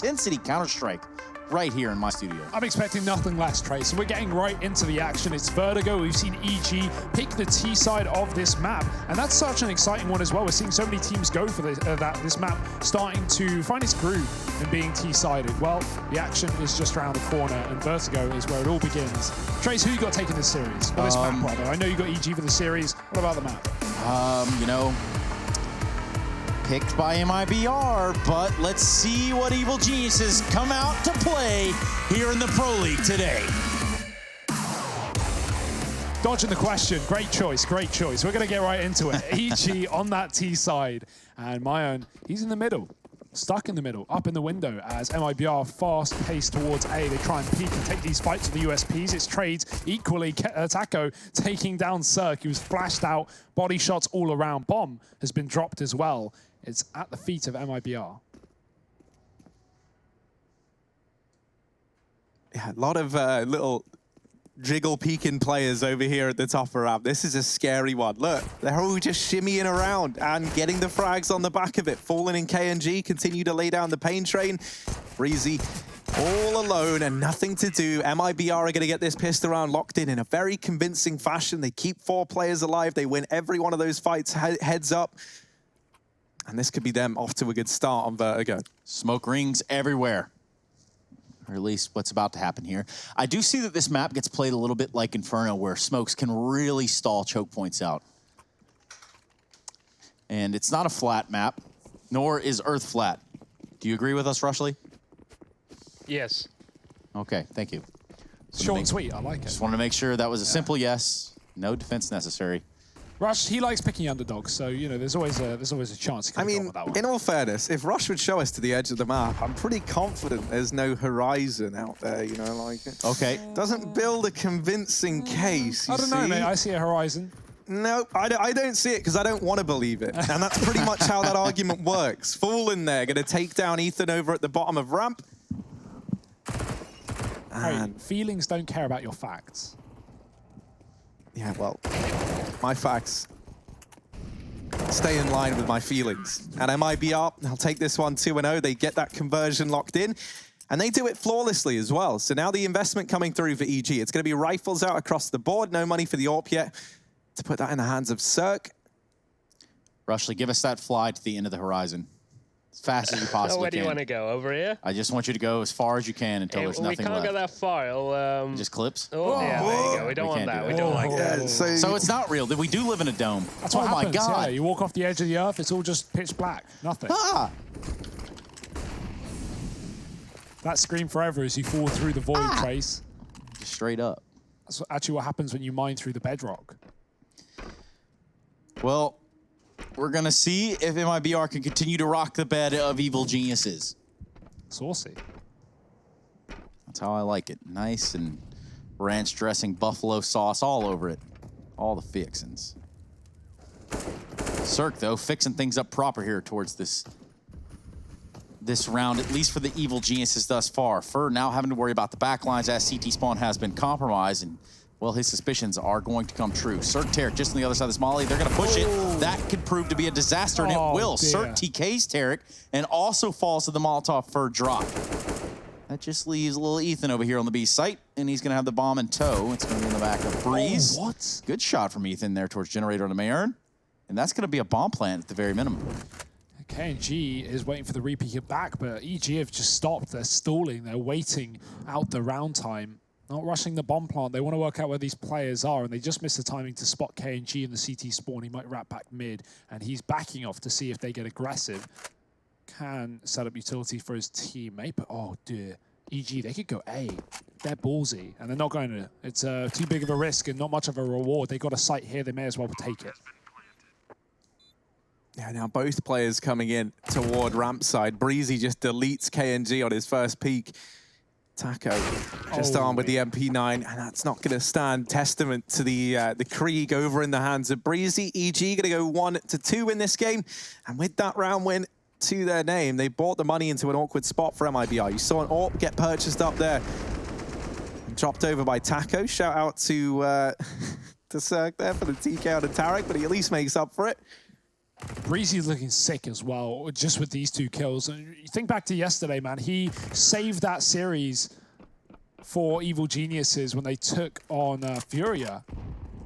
intensity Counter-Strike right here in my studio. I'm expecting nothing less, Trey. So we're getting right into the action. It's Vertigo. We've seen EG pick the T side of this map, and that's such an exciting one as well. We're seeing so many teams go for this map, starting to find its groove and being T-sided. Well, the action is just around the corner, and Vertigo is where it all begins. Trace, who you got taking this series? Or this map, rather? I know you got EG for the series. What about the map? You know, picked by MIBR, but let's see what Evil Geniuses come out to play here in the Pro League today. Dodging the question. Great choice, great choice. We're going to get right into it. EG on that T side, and Mayon, he's in the middle. Stuck in the middle, up in the window as MIBR fast-paced towards A. They try and peek and take these fights with the USPs. It's trades equally. Taco taking down Cirque. He was flashed out. Body shots all around. Bomb has been dropped as well. It's at the feet of MIBR. Yeah, a lot of little jiggle peeking players over here at the top of the ramp. This is a scary one. Look, they're all just shimmying around and getting the frags on the back of it. Fallen in KNG, continue to lay down the pain train. Breezy all alone and nothing to do. MIBR are going to get this pissed around locked in a very convincing fashion. They keep 4 players alive. They win every one of those fights heads up. And this could be them off to a good start on Vertigo. Smoke rings everywhere. Or at least what's about to happen here. I do see that this map gets played a little bit like Inferno, where smokes can really stall choke points out. And it's not a flat map, nor is Earth flat. Do you agree with us, Rushley? Yes. Okay, thank you. Short and sweet, I like it. Just wanted to make sure that was a simple yes. No defense necessary. Rush, he likes picking underdogs, so you know there's always a chance. I mean, in all fairness, if Rush would show us to the edge of the map, I'm pretty confident there's no horizon out there. You know, like okay, doesn't build a convincing case. I don't know, mate. I see a horizon. No, I don't see it because I don't want to believe it, and that's pretty much how that argument works. Fallen there, going to take down Ethan over at the bottom of ramp. Hey, feelings don't care about your facts. Yeah, well, my facts stay in line with my feelings. And MIBR, they'll take this one 2-0. They get that conversion locked in, and they do it flawlessly as well. So now the investment coming through for EG. It's going to be rifles out across the board. No money for the AWP yet. To put that in the hands of Cirque. Rushley, give us that fly to the end of the horizon. As fast as you possibly can. Where do you want to go? Over here? I just want you to go as far as you can until there's nothing left. We can't go that far. Just clips? Oh, yeah, there you go. We don't want that. We don't like that. So it's not real. We do live in a dome. That's what happens. My God. Yeah, you walk off the edge of the earth, it's all just pitch black. Nothing. Ah! That scream forever as you fall through the void, Trace. Just straight up. That's actually what happens when you mine through the bedrock. Well, we're going to see if MIBR can continue to rock the bed of Evil Geniuses. Saucy. That's how I like it. Nice and ranch dressing, buffalo sauce all over it. All the fixins. Cirque, though, fixing things up proper here towards this round, at least for the Evil Geniuses thus far. Fur now having to worry about the backlines as CT spawn has been compromised, and well, his suspicions are going to come true. Cirque Tarek just on the other side of this molly. They're going to push it. That could prove to be a disaster, and it will. Cirque TKs Tarek and also falls to the Molotov Fur drop. That just leaves little Ethan over here on the B site, and he's going to have the bomb in tow. It's going to be in the back of Breeze. Oh, what? Good shot from Ethan there towards Generator on the Mayern. And that's going to be a bomb plant at the very minimum. KNG is waiting for the repeat back, but EG have just stopped. They're stalling. They're waiting out the round time. Not rushing the bomb plant. They want to work out where these players are, and they just missed the timing to spot KNG in the CT spawn. He might wrap back mid, and he's backing off to see if they get aggressive. Can set up utility for his teammate, but oh dear. EG, they could go A. They're ballsy, and they're not going to. It's too big of a risk and not much of a reward. They got a site here. They may as well take it. Yeah, now both players coming in toward ramp side. Breezy just deletes KNG on his first peek. Taco just armed with the MP9, and that's not going to stand. Testament to the Krieg over in the hands of Breezy. EG going to go 1-2 in this game, and with that round win to their name, they bought the money into an awkward spot for MIBR. You saw an AWP get purchased up there and dropped over by Taco. Shout out to Cirque there for the TK out of Tarek, but he at least makes up for it. Breezy's looking sick as well, just with these 2 kills. And you think back to yesterday, man, he saved that series for Evil Geniuses when they took on Furia.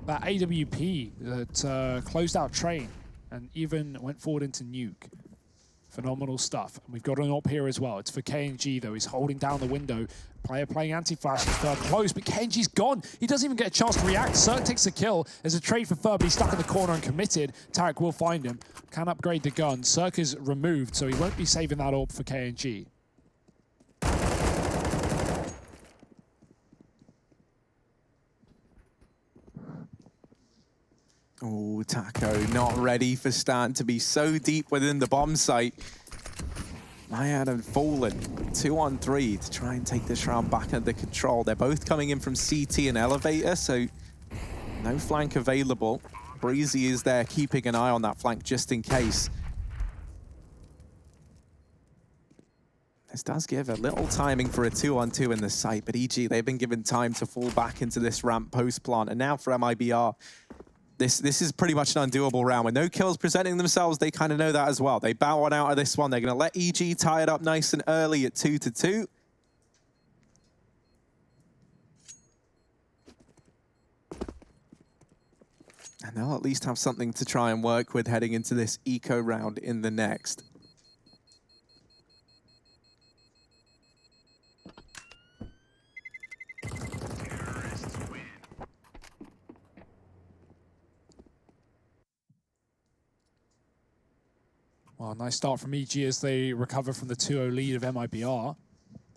That AWP that closed out Train and even went forward into Nuke. Phenomenal stuff. And we've got an op here as well. It's for KNG though. He's holding down the window. Player playing anti-flash. He's third close, but KNG's gone. He doesn't even get a chance to react. Cirque takes the kill. There's a trade for Fur, but he's stuck in the corner and committed. Tarek will find him. Can upgrade the gun. Cirque is removed, so he won't be saving that orb for KNG. Oh, Taco not ready for Stan to be so deep within the bomb site. Mayan and Fallen, 2-on-3 to try and take this round back under control. They're both coming in from CT and Elevator, so no flank available. Breezy is there keeping an eye on that flank just in case. This does give a little timing for a 2-on-2 in the site, but EG, they've been given time to fall back into this ramp post-plant. And now for MIBR, this is pretty much an undoable round. With no kills presenting themselves, they kind of know that as well. They bow one out of this one. They're going to let EG tie it up nice and early at 2-2. And they'll at least have something to try and work with heading into this eco round in the next. Well, nice start from EG as they recover from the 2-0 lead of MIBR,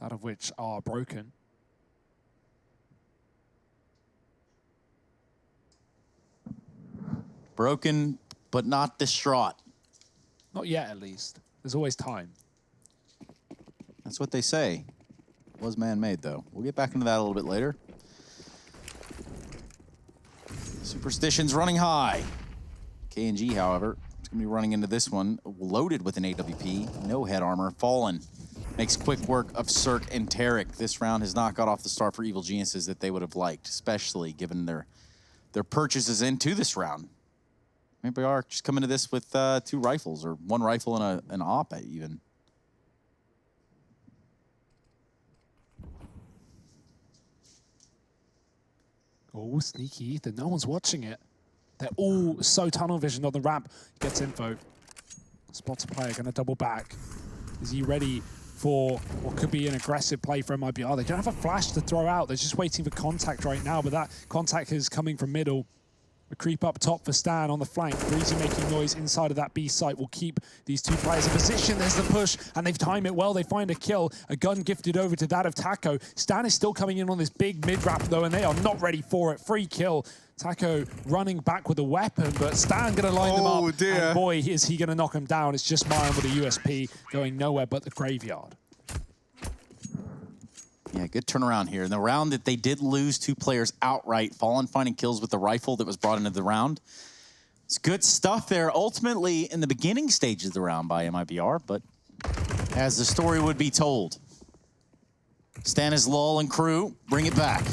that of which are broken. Broken, but not distraught. Not yet, at least. There's always time. That's what they say. Was man-made, though. We'll get back into that a little bit later. Superstition's running high. KNG, however, is going to be running into this one loaded with an AWP. No head armor. Fallen makes quick work of Cirque and Tarek. This round has not got off the start for Evil Geniuses that they would have liked, especially given their purchases into this round. Maybe are just coming to this with 2 rifles, or 1 rifle and an op even. Oh, sneaky Ethan. No one's watching it. They're all so tunnel visioned on the ramp. Gets info. Spots a player, going to double back. Is he ready for what could be an aggressive play for MIBR? They don't have a flash to throw out. They're just waiting for contact right now, but that contact is coming from middle. A creep up top for Stan on the flank. Breezy making noise inside of that B site will keep these 2 players in position. There's the push, and they've timed it well. They find a kill. A gun gifted over to that of Taco. Stan is still coming in on this big mid-wrap, though, and they are not ready for it. Free kill. Taco running back with a weapon, but Stan going to line them up. Dear. And boy, is he going to knock him down. It's just Mayan with a USP going nowhere but the graveyard. Yeah, good turnaround here. In the round that they did lose 2 players outright, Fallen finding kills with the rifle that was brought into the round. It's good stuff there, ultimately in the beginning stages of the round by MIBR, but as the story would be told, Stanislaw and crew bring it back.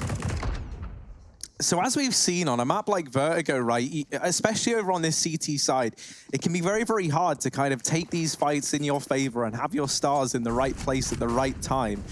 So as we've seen on a map like Vertigo, right, especially over on this CT side, it can be very, very hard to kind of take these fights in your favor and have your stars in the right place at the right time.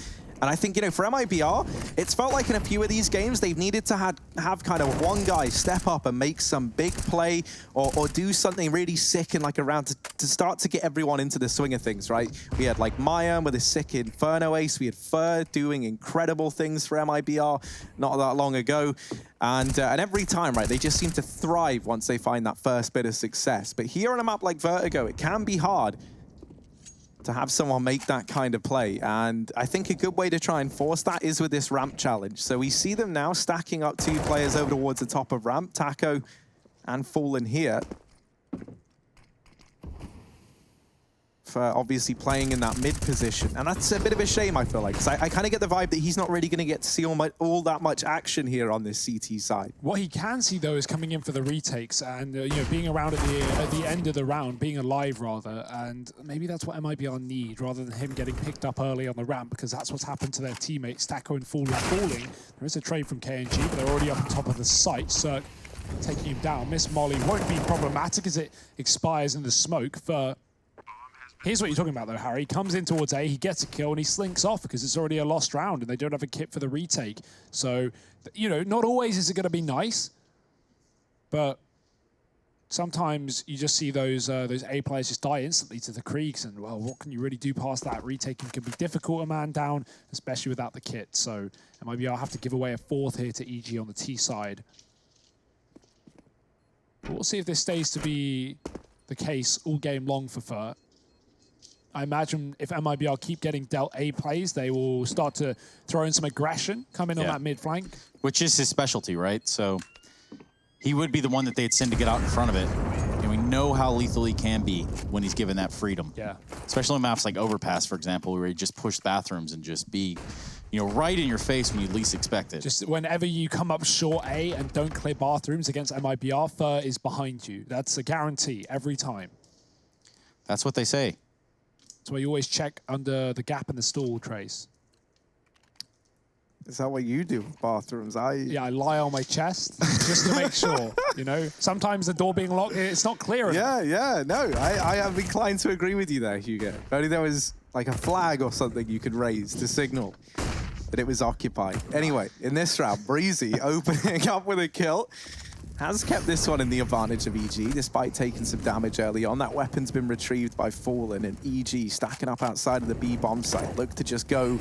And I think, you know, for MIBR, it's felt like in a few of these games, they've needed to have kind of one guy step up and make some big play or do something really sick in like a round to start to get everyone into the swing of things, right? We had like Mayan with a sick Inferno ace. We had Fur doing incredible things for MIBR not that long ago. And every time, right, they just seem to thrive once they find that first bit of success. But here on a map like Vertigo, it can be hard to have someone make that kind of play. And I think a good way to try and force that is with this ramp challenge. So we see them now stacking up 2 players over towards the top of ramp, Taco and Fallen here. For obviously playing in that mid position. And that's a bit of a shame, I feel like, because I kind of get the vibe that he's not really going to get to see all that much action here on this CT side. What he can see, though, is coming in for the retakes and you know, being around at the end of the round, being alive, rather. And maybe that's what MIBR need, rather than him getting picked up early on the ramp, because that's what's happened to their teammates. Taco and Fallen falling. There is a trade from KNG, but they're already up on top of the site. Cirque taking him down. Miss Molly won't be problematic as it expires in the smoke. For here's what you're talking about, though, Harry. He comes in towards A, he gets a kill, and he slinks off because it's already a lost round, and they don't have a kit for the retake. So, you know, not always is it going to be nice, but sometimes you just see those A players just die instantly to the Kriegs, and, well, what can you really do past that? Retaking can be difficult, a man down, especially without the kit. So MIBR have to give away a fourth here to EG on the T side. But we'll see if this stays to be the case all game long for Furt. I imagine if MIBR keep getting dealt A plays, they will start to throw in some aggression, come in on that mid flank. Which is his specialty, right? So he would be the one that they'd send to get out in front of it. And we know how lethal he can be when he's given that freedom. Yeah. Especially on maps like Overpass, for example, where he just push bathrooms and just be, you know, right in your face when you least expect it. Just whenever you come up short A and don't clear bathrooms against MIBR, Furt is behind you. That's a guarantee every time. That's what they say. That's why you always check under the gap in the stall, Trace. Is that what you do with bathrooms? Yeah, I lie on my chest just to make sure, you know. Sometimes the door being locked, it's not clear enough. Yeah, no, I am inclined to agree with you there, Hugo. If only there was like a flag or something you could raise to signal that it was occupied. Anyway, in this round, Breezy opening up with a kill. Has kept this one in the advantage of EG, despite taking some damage early on. That weapon's been retrieved by Fallen, and EG stacking up outside of the B bomb site. Look to just go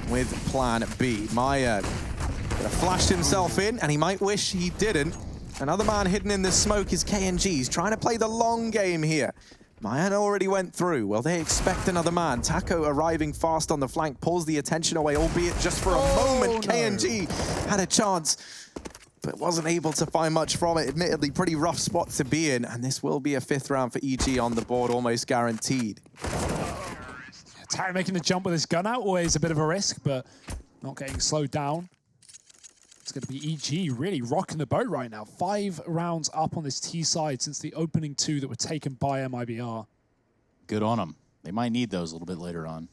with plan B. Maya flashed himself in, and he might wish he didn't. Another man hidden in the smoke is KNG. He's trying to play the long game here. Mayan already went through. Well, they expect another man. Taco arriving fast on the flank, pulls the attention away, albeit just for a moment. No. KNG had a chance, but wasn't able to find much from it. Admittedly, pretty rough spot to be in, and this will be a fifth round for EG on the board, almost guaranteed. Tarek making the jump with his gun out, always a bit of a risk, but not getting slowed down. It's going to be EG really rocking the boat right now. 5 rounds up on this T side since the opening 2 that were taken by MIBR. Good on them. They might need those a little bit later on.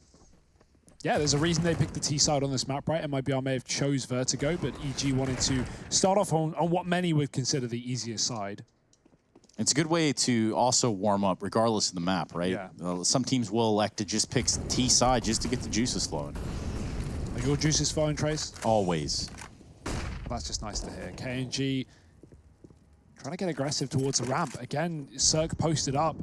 Yeah, there's a reason they picked the T side on this map, right? MIBR may have chose Vertigo, but EG wanted to start off on what many would consider the easiest side. It's a good way to also warm up regardless of the map, right? Yeah. Some teams will elect to just pick T side just to get the juices flowing. Are your juices flowing, Trace? Always. That's just nice to hear. KNG trying to get aggressive towards the ramp. Again, Cirque posted up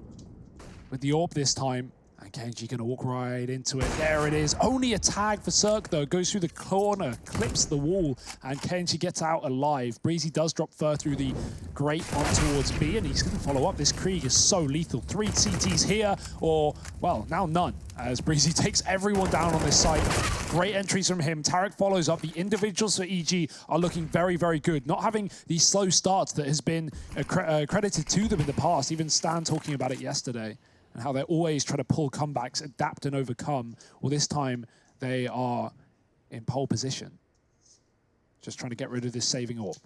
with the AWP this time. And KNG gonna walk right into it. There it is. Only a tag for Cirque though. Goes through the corner, clips the wall, and KNG gets out alive. Breezy does drop Fur through the grate on towards B, and he's gonna follow up. This Krieg is so lethal. 3 CTs here, or, well, now none, as Breezy takes everyone down on this site. Great entries from him. Tarek follows up. The individuals for EG are looking very, very good. Not having these slow starts that has been credited to them in the past. Even Stan talking about it yesterday. And how they're always trying to pull comebacks, adapt and overcome. Well, this time they are in pole position. Just trying to get rid of this saving AWP.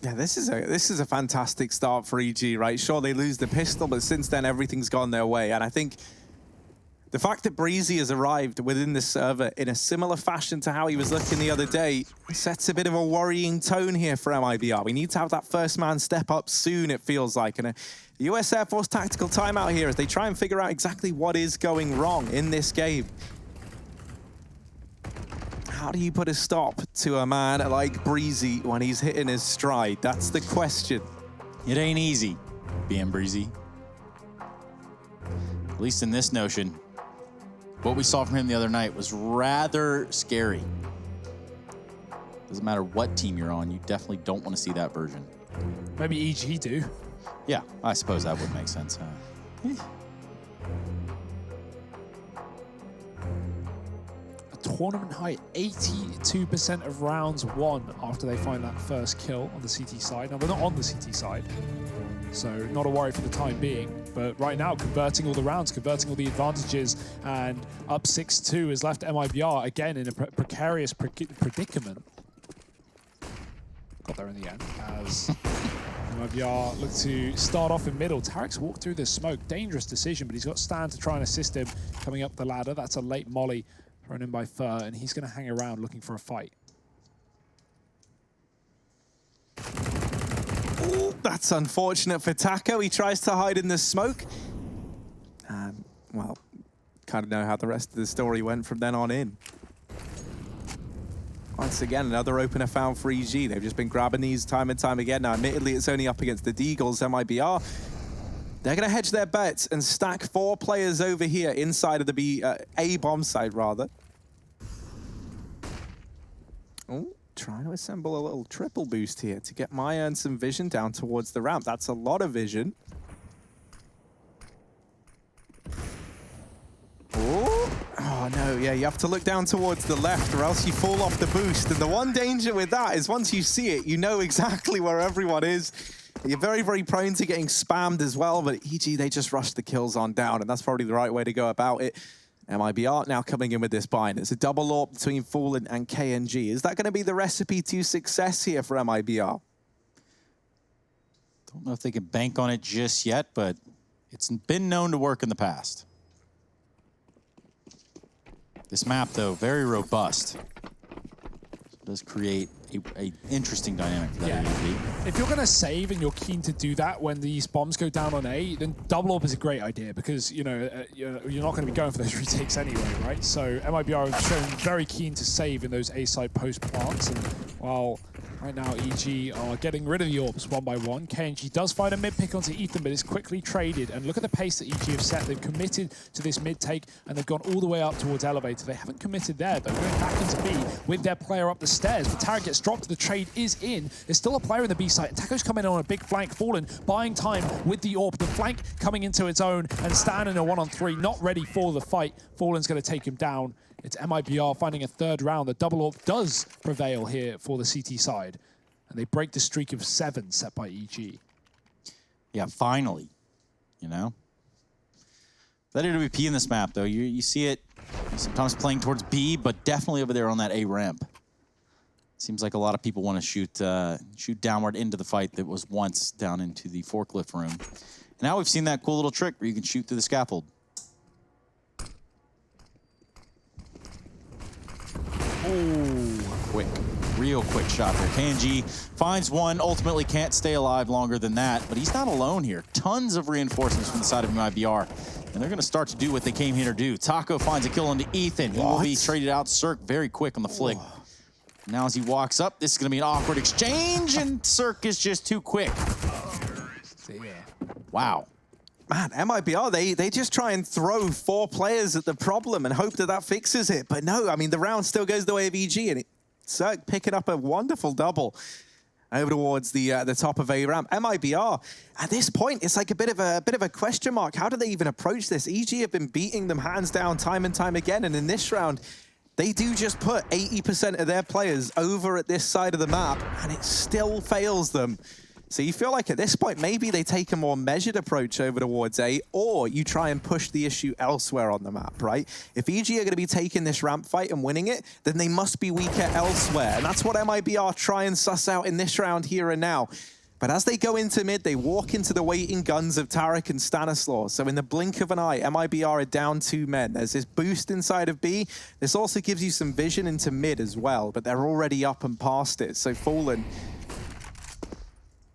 Yeah, this is a fantastic start for EG, right? Sure, they lose the pistol, but since then everything's gone their way. And I think the fact that Breezy has arrived within the server in a similar fashion to how he was looking the other day sets a bit of a worrying tone here for MIBR. We need to have that first man step up soon, it feels like. And a US Air Force tactical timeout here as they try and figure out exactly what is going wrong in this game. How do you put a stop to a man like Breezy when he's hitting his stride? That's the question. It ain't easy being Breezy. At least in this notion. What we saw from him the other night was rather scary. Doesn't matter what team you're on, you definitely don't want to see that version. Maybe EG do. Yeah, I suppose that would make sense, huh? A tournament high 82% of rounds won after they find that first kill on the CT side. Now, they're not on the CT side, so not a worry for the time being. But right now, converting all the rounds, converting all the advantages, and up 6-2 has left MIBR again in a precarious predicament. Got there in the end, as MIBR look to start off in middle. Tarek's walked through the smoke. Dangerous decision, but he's got Stan to try and assist him coming up the ladder. That's a late molly thrown in by Fur, and he's going to hang around looking for a fight. Ooh, that's unfortunate for Taco. He tries to hide in the smoke. And, well, kind of know how the rest of the story went from then on in. Once again, another opener found for EG. They've just been grabbing these time and time again. Now, admittedly, it's only up against the Deagles, MIBR. They're going to hedge their bets and stack 4 players over here inside of the A bomb site, rather. Oh, trying to assemble a little triple boost here to get Maya and some vision down towards the ramp. That's a lot of vision. Oh no, yeah, you have to look down towards the left or else you fall off the boost. And the one danger with that is once you see it, you know exactly where everyone is. You're very, very prone to getting spammed as well, but EG, they just rush the kills on down, and that's probably the right way to go about it. MIBR now coming in with this bind. It's a double AWP between Fallen and KNG. Is that going to be the recipe to success here for MIBR? Don't know if they can bank on it just yet, but it's been known to work in the past. This map, though, very robust. It does create a interesting dynamic for that ADP. If you're going to save and you're keen to do that when these bombs go down on A, then double AWP is a great idea because, you know, you're not going to be going for those retakes anyway, right? So MIBR have shown very keen to save in those A side post plants, and while right now EG are getting rid of the AWPs one by one, KNG does find a mid pick onto Ethan, but is quickly traded. And look at the pace that EG have set. They've committed to this mid take, and they've gone all the way up towards elevator. They haven't committed there, though, going back into B with their player up the stairs. But Tarek gets dropped, the trade is in. There's still a player in the B site, and Taco's coming in on a big flank. Fallen buying time with the AWP. The flank coming into its own, and Stan in a 1-on-3, not ready for the fight. Fallen's going to take him down. It's MIBR finding a third round. The double AWP does prevail here for the CT side. And they break the streak of 7 set by EG. Yeah, finally, you know? That AWP in this map, though, you see it sometimes playing towards B, but definitely over there on that A ramp. Seems like a lot of people want to shoot downward into the fight that was once down into the forklift room. And now we've seen that cool little trick where you can shoot through the scaffold. Oh, quick. Real quick shot there. KNG finds one, ultimately can't stay alive longer than that, but he's not alone here. Tons of reinforcements from the side of MIBR, and they're going to start to do what they came here to do. Taco finds a kill into Ethan. He will be traded out. Cirque very quick on the flick. Now as he walks up, this is going to be an awkward exchange, and Cirque is just too quick. Wow. Man, MIBR, they just try and throw 4 players at the problem and hope that that fixes it. But no, I mean, the round still goes the way of EG, and Cirque picking up a wonderful double over towards the top of A ramp. MIBR, at this point, it's like a bit of a question mark. How do they even approach this? EG have been beating them hands down time and time again, and in this round, they do just put 80% of their players over at this side of the map, and it still fails them. So you feel like at this point, maybe they take a more measured approach over towards A, or you try and push the issue elsewhere on the map, right? If EG are going to be taking this ramp fight and winning it, then they must be weaker elsewhere. And that's what MIBR try and suss out in this round here and now. But as they go into mid, they walk into the waiting guns of Tarek and Stanislaus. So in the blink of an eye, MIBR are down 2 men. There's this boost inside of B. This also gives you some vision into mid as well, but they're already up and past it. So Fallen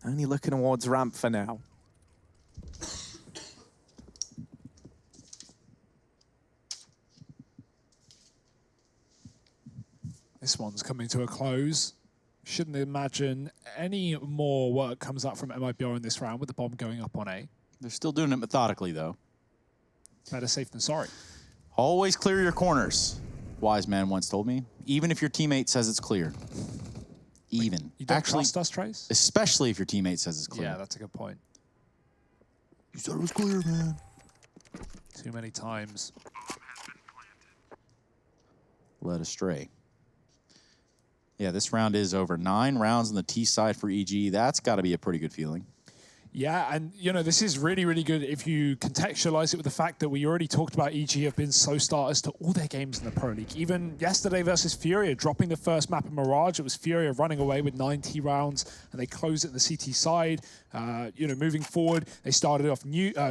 only looking towards ramp for now. This one's coming to a close. Shouldn't imagine any more work comes up from MIBR in this round with the bomb going up on A. They're still doing it methodically, though. Better safe than sorry. Always clear your corners, wise man once told me. Even if your teammate says it's clear. Even. You don't Actually, trust us, Trace? especially if your teammate says it's clear. Yeah, that's a good point. You said it was clear, man. Too many times. Led astray. Yeah, this round is over. 9 rounds on the T side for EG. That's got to be a pretty good feeling. Yeah, and you know, this is really, really good if you contextualize it with the fact that we already talked about EG have been slow starters to all their games in the Pro League. Even yesterday versus Furia, dropping the first map of Mirage, it was Furia running away with 90 rounds, and they closed it the CT side. You know, moving forward, they started off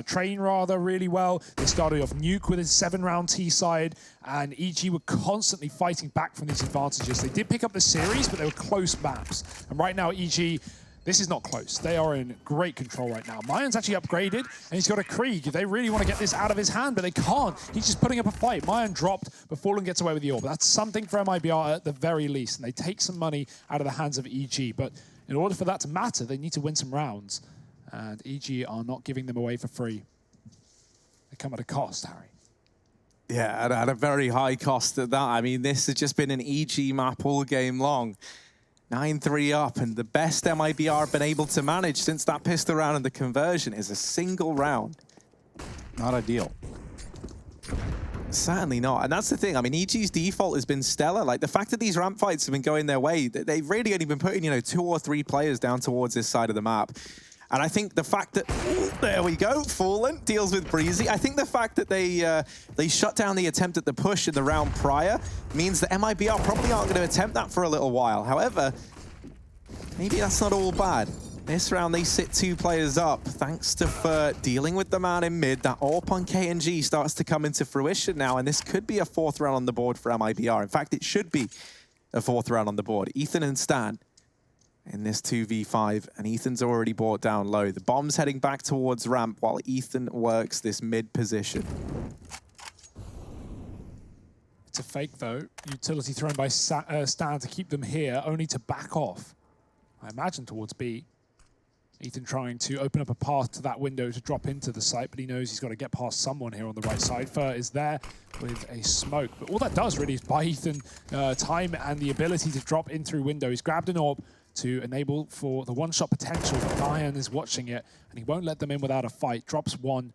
Train rather really well. They started off Nuke with his 7-round T side, and EG were constantly fighting back from these advantages. They did pick up the series, but they were close maps. And right now, EG, this is not close. They are in great control right now. Mayan's actually upgraded, and he's got a Krieg. They really want to get this out of his hand, but they can't. He's just putting up a fight. Mayan dropped, but Fallen gets away with the orb. That's something for MIBR at the very least, and they take some money out of the hands of EG. But in order for that to matter, they need to win some rounds, and EG are not giving them away for free. They come at a cost, Harry. Yeah, at a very high cost at that. I mean, this has just been an EG map all game long. 9-3 up, and the best MIBR have been able to manage since that pistol round and the conversion is a single round. Not ideal. Certainly not, and that's the thing. I mean, EG's default has been stellar. Like, the fact that these ramp fights have been going their way, they've really only been putting, you know, 2 or 3 players down towards this side of the map. And I think the fact that, ooh, there we go, Fallen deals with Breezy. I think the fact that they shut down the attempt at the push in the round prior means that MIBR probably aren't going to attempt that for a little while. However, maybe that's not all bad. This round, they sit 2 players up, thanks to Furt dealing with the man in mid. That AWP on KNG starts to come into fruition now, and this could be a 4th round on the board for MIBR. In fact, it should be a 4th round on the board. Ethan and Stan in this 2v5, and Ethan's already brought down low. The bomb's heading back towards ramp while Ethan works this mid position. It's a fake, though. Utility thrown by Stan to keep them here, only to back off, I imagine, towards B. Ethan trying to open up a path to that window to drop into the site, but he knows he's got to get past someone here on the right side. Fur is there with a smoke, but all that does really is buy Ethan time and the ability to drop in through window. He's grabbed an orb to enable for the one-shot potential, but Mayan is watching it, and he won't let them in without a fight. Drops 1.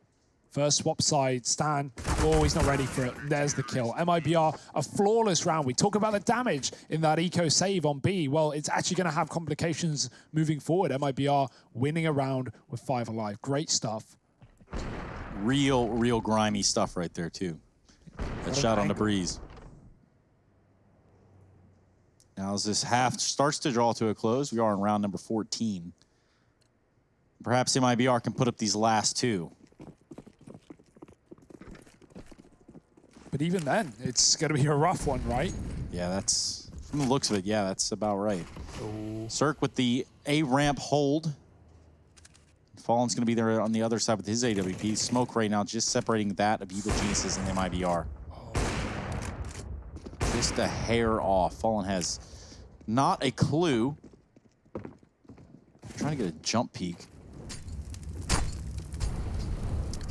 First swap side, Stan. Oh, he's not ready for it. There's the kill. MIBR, a flawless round. We talk about the damage in that eco save on B. Well, it's actually going to have complications moving forward. MIBR winning a round with 5 alive. Great stuff. Real grimy stuff right there, too. That shot on the breeze. Now, as this half starts to draw to a close, we are in round number 14. Perhaps MIBR can put up these last 2. But even then, it's going to be a rough one, right? Yeah, that's, from the looks of it, yeah, that's about right. Cirque with the A ramp hold. Fallen's going to be there on the other side with his AWP. Smoke right now just separating that of Evil Geniuses and MIBR. Just a hair off. Fallen has not a clue. Trying to get a jump peek.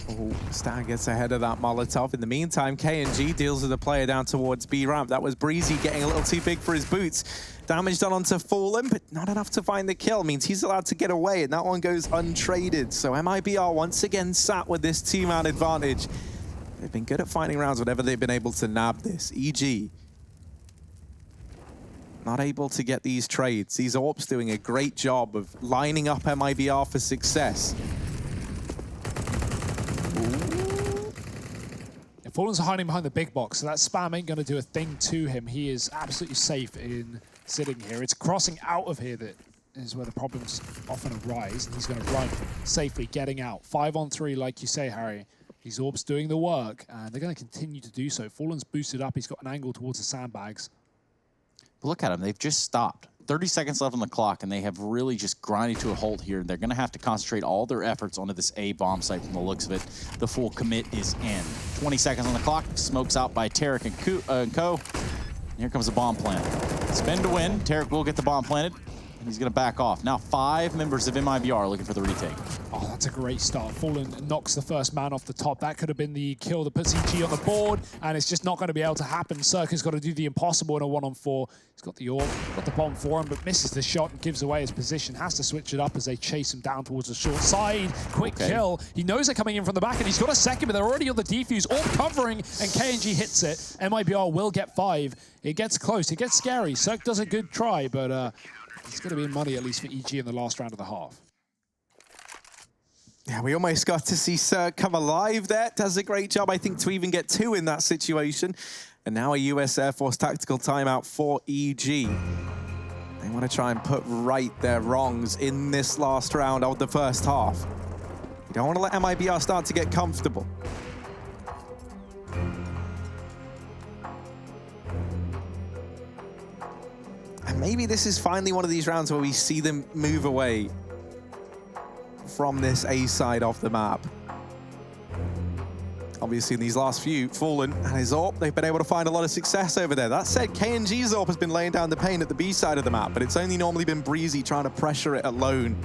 Oh, Stan gets ahead of that Molotov. In the meantime, KNG deals with a player down towards B ramp. That was Breezy getting a little too big for his boots. Damage done onto Fallen, but not enough to find the kill. Means he's allowed to get away, and that one goes untraded. So MIBR once again sat with this 2-man advantage. They've been good at finding rounds whenever they've been able to nab this. EG not able to get these trades. These AWPs doing a great job of lining up MIBR for success. Fallen's hiding behind the big box, so that spam ain't going to do a thing to him. He is absolutely safe in sitting here. It's crossing out of here that is where the problems often arise, and he's going to run safely, getting out. 5-on-3, like you say, Harry. These AWPs doing the work, and they're going to continue to do so. Fallen's boosted up. He's got an angle towards the sandbags. But look at them. They've just stopped. 30 seconds left on the clock, and they have really just grinded to a halt here. They're going to have to concentrate all their efforts onto this A bomb site from the looks of it. The full commit is in. 20 seconds on the clock. Smokes out by Tarek and Co. And here comes a bomb plant. Spin to win. Tarek will get the bomb planted, and he's going to back off. Now 5 members of MIBR looking for the retake. Oh, that's a great start. Fallen knocks the first man off the top. That could have been the kill that puts EG on the board, and it's just not going to be able to happen. Circu's got to do the impossible in a 1-on-4. He's got the orb, got the bomb for him, but misses the shot and gives away his position. Has to switch it up as they chase him down towards the short side. Quick kill. He knows they're coming in from the back, and he's got a second, but they're already on the defuse. Orb covering, and KNG hits it. MIBR will get 5. It gets close. It gets scary. Cirque does a good try, but it's going to be money at least for EG in the last round of the half. Yeah, we almost got to see Cirque come alive there. Does a great job, I think, to even get 2 in that situation. And now a US Air Force tactical timeout for EG. They want to try and put right their wrongs in this last round of the first half. You don't want to let MIBR start to get comfortable. And maybe this is finally one of these rounds where we see them move away from this A side of the map. Obviously, in these last few, Fallen and his AWP, they've been able to find a lot of success over there. That said, KNG's AWP has been laying down the pain at the B side of the map, but it's only normally been Breezy trying to pressure it alone.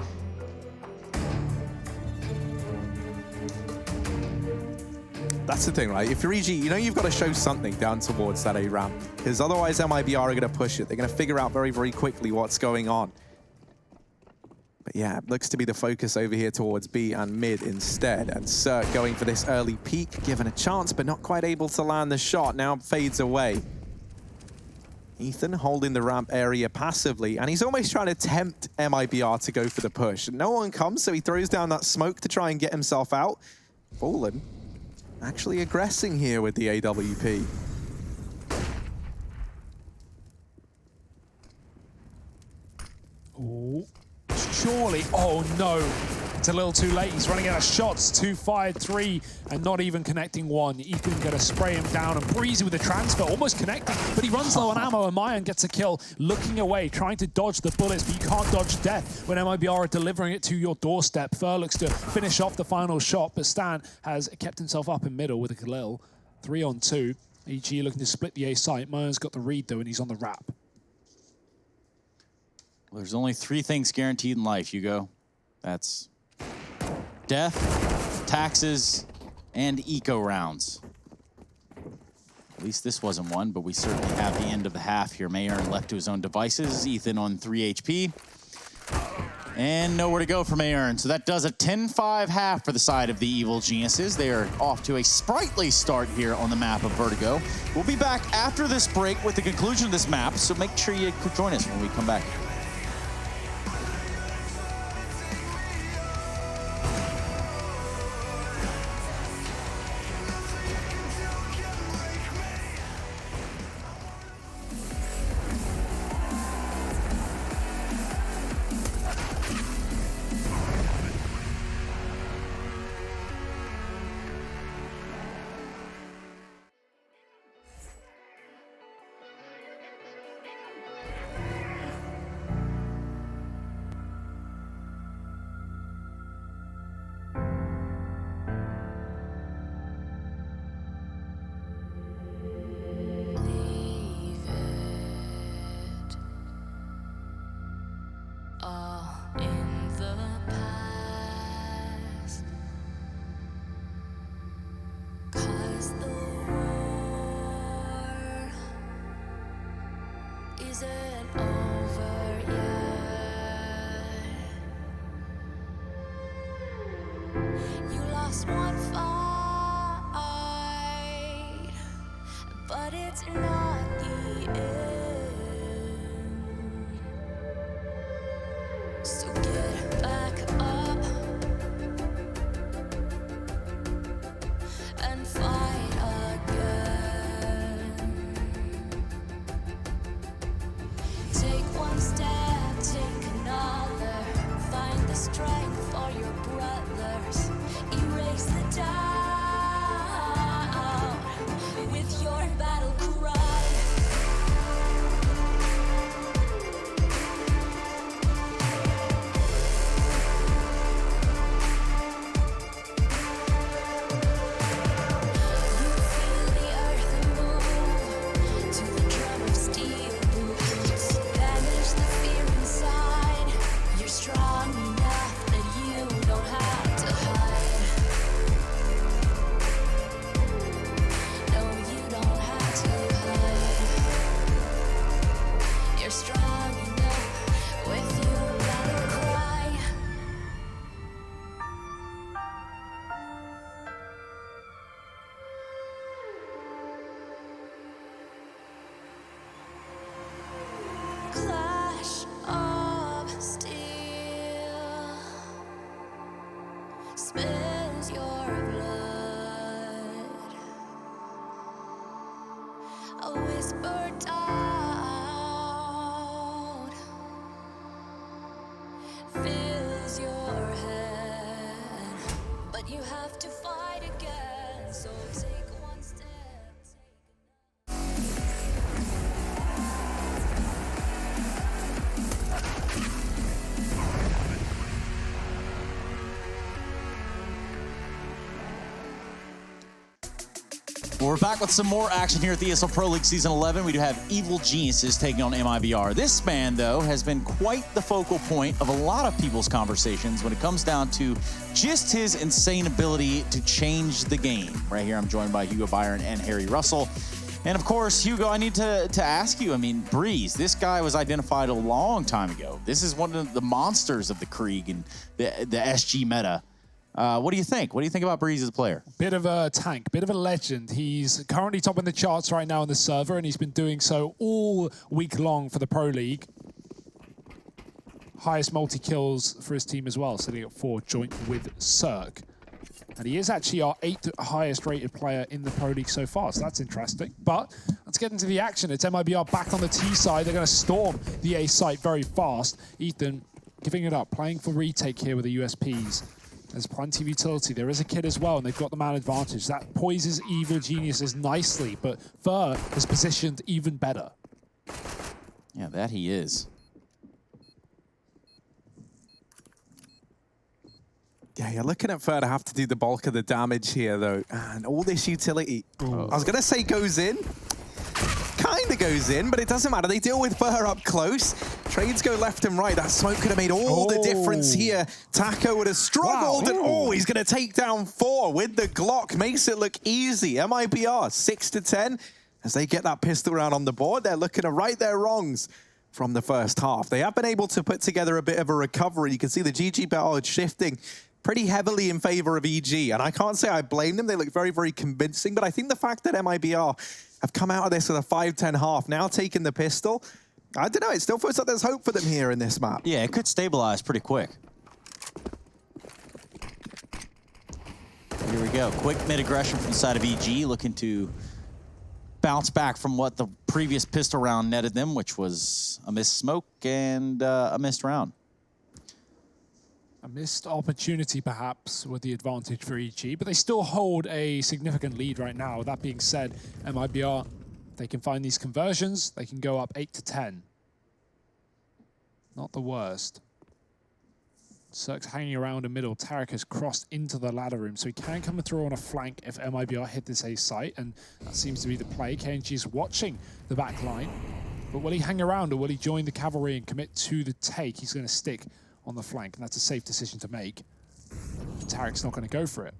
That's the thing, right? If you're EG, you know you've got to show something down towards that A ramp, because otherwise MIBR are going to push it. They're going to figure out very, very quickly what's going on. But yeah, it looks to be the focus over here towards B and mid instead. And Cirque going for this early peek, given a chance, but not quite able to land the shot. Now fades away. Ethan holding the ramp area passively, and he's almost trying to tempt MIBR to go for the push. No one comes, so he throws down that smoke to try and get himself out. Fallen actually aggressing here with the AWP. Ooh. Surely, oh no, it's a little too late. He's running out of shots, 2 fired, 3, and not even connecting 1. Ethan gonna spray him down, and Breezy with the transfer, almost connecting, but he runs low on ammo, and Mayan gets a kill, looking away, trying to dodge the bullets, but you can't dodge death when MIBR are delivering it to your doorstep. Fur looks to finish off the final shot, but Stan has kept himself up in middle with a Khalil. 3 on 2. EG looking to split the A site. Mayan's got the read though, and he's on the wrap. There's only 3 things guaranteed in life, Hugo. That's death, taxes, and eco rounds. At least this wasn't one, but we certainly have the end of the half here. MIBR left to his own devices. Ethan on 3 HP. And nowhere to go for MIBR. So that does a 10-5 half for the side of the Evil Geniuses. They are off to a sprightly start here on the map of Vertigo. We'll be back after this break with the conclusion of this map, so make sure you join us when we come back. Isn't over yet. You lost one fight, but it's not the end. So get back up and fight again. Take one step, take another. Find the strength for your brothers. Erase the doubt with your battle cry. spills your blood. A whisper out fills your head, but you have to fight again. So take one step. We're back with some more action here at the ESL Pro League Season 11. We do have Evil Geniuses taking on MIBR. This man, though, has been quite the focal point of a lot of people's conversations when it comes down to just his insane ability to change the game. Right here, I'm joined by Hugo Byron and Harry Russell. And of course, Hugo, I need to ask you, I mean, Breeze, this guy was identified a long time ago. This is one of the monsters of the Krieg and the SG meta. What do you think? What do you think about Breeze as a player? Bit of a tank, bit of a legend. He's currently topping the charts right now on the server, and he's been doing so all week long for the Pro League. Highest multi-kills for his team as well, sitting at 4, joint with Cirque. And he is actually our 8th highest rated player in the Pro League so far, so that's interesting. But let's get into the action. It's MIBR back on the T side. They're going to storm the A site very fast. Ethan giving it up, playing for retake here with the USPs. There's plenty of utility. There is a kid as well, and they've got the man advantage. That poises Evil Geniuses nicely, but Fur is positioned even better. Yeah, that he is. Yeah, you're looking at Fur to have to do the bulk of the damage here, though. And all this utility, I was going to say goes in. Kind of goes in, but it doesn't matter. They deal with Fur up close. Trades go left and right. That smoke could have made all the difference here. Taco would have struggled, and he's going to take down 4 with the Glock. Makes it look easy. MIBR 6-10 as they get that pistol round on the board. They're looking to right their wrongs from the first half. They have been able to put together a bit of a recovery. You can see the GG battle shifting pretty heavily in favor of EG, and I can't say I blame them. They look very, very convincing, but I think the fact that MIBR have come out of this with a 5-10 half, now taking the pistol, I don't know, it still feels like there's hope for them here in this map. Yeah, it could stabilize pretty quick. Here we go. Quick mid-aggression from the side of EG, looking to bounce back from what the previous pistol round netted them, which was a missed smoke and a missed round. A missed opportunity, perhaps, with the advantage for EG, but they still hold a significant lead right now. That being said, MIBR, they can find these conversions, they can go up 8-10. Not the worst. Cirque's hanging around in middle. Tarek has crossed into the ladder room, so he can come through on a flank if MIBR hit this A site, and that seems to be the play. KNG is watching the back line, but will he hang around or will he join the cavalry and commit to the take? He's going to stick on the flank, and that's a safe decision to make. Tarek's not going to go for it.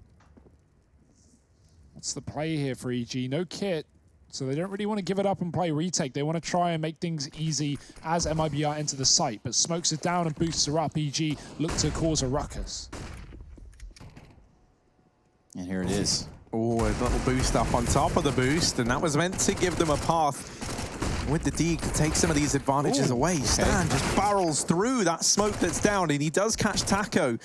What's the play here for EG? No kit, so they don't really want to give it up and play retake. They want to try and make things easy as MIBR enter the site, but smokes it down and boosts her up. EG look to cause a ruckus. And here it is. Oh, a little boost up on top of the boost, and that was meant to give them a path with the Deke to take some of these advantages away. Stan just barrels through that smoke that's down, and he does catch Taco.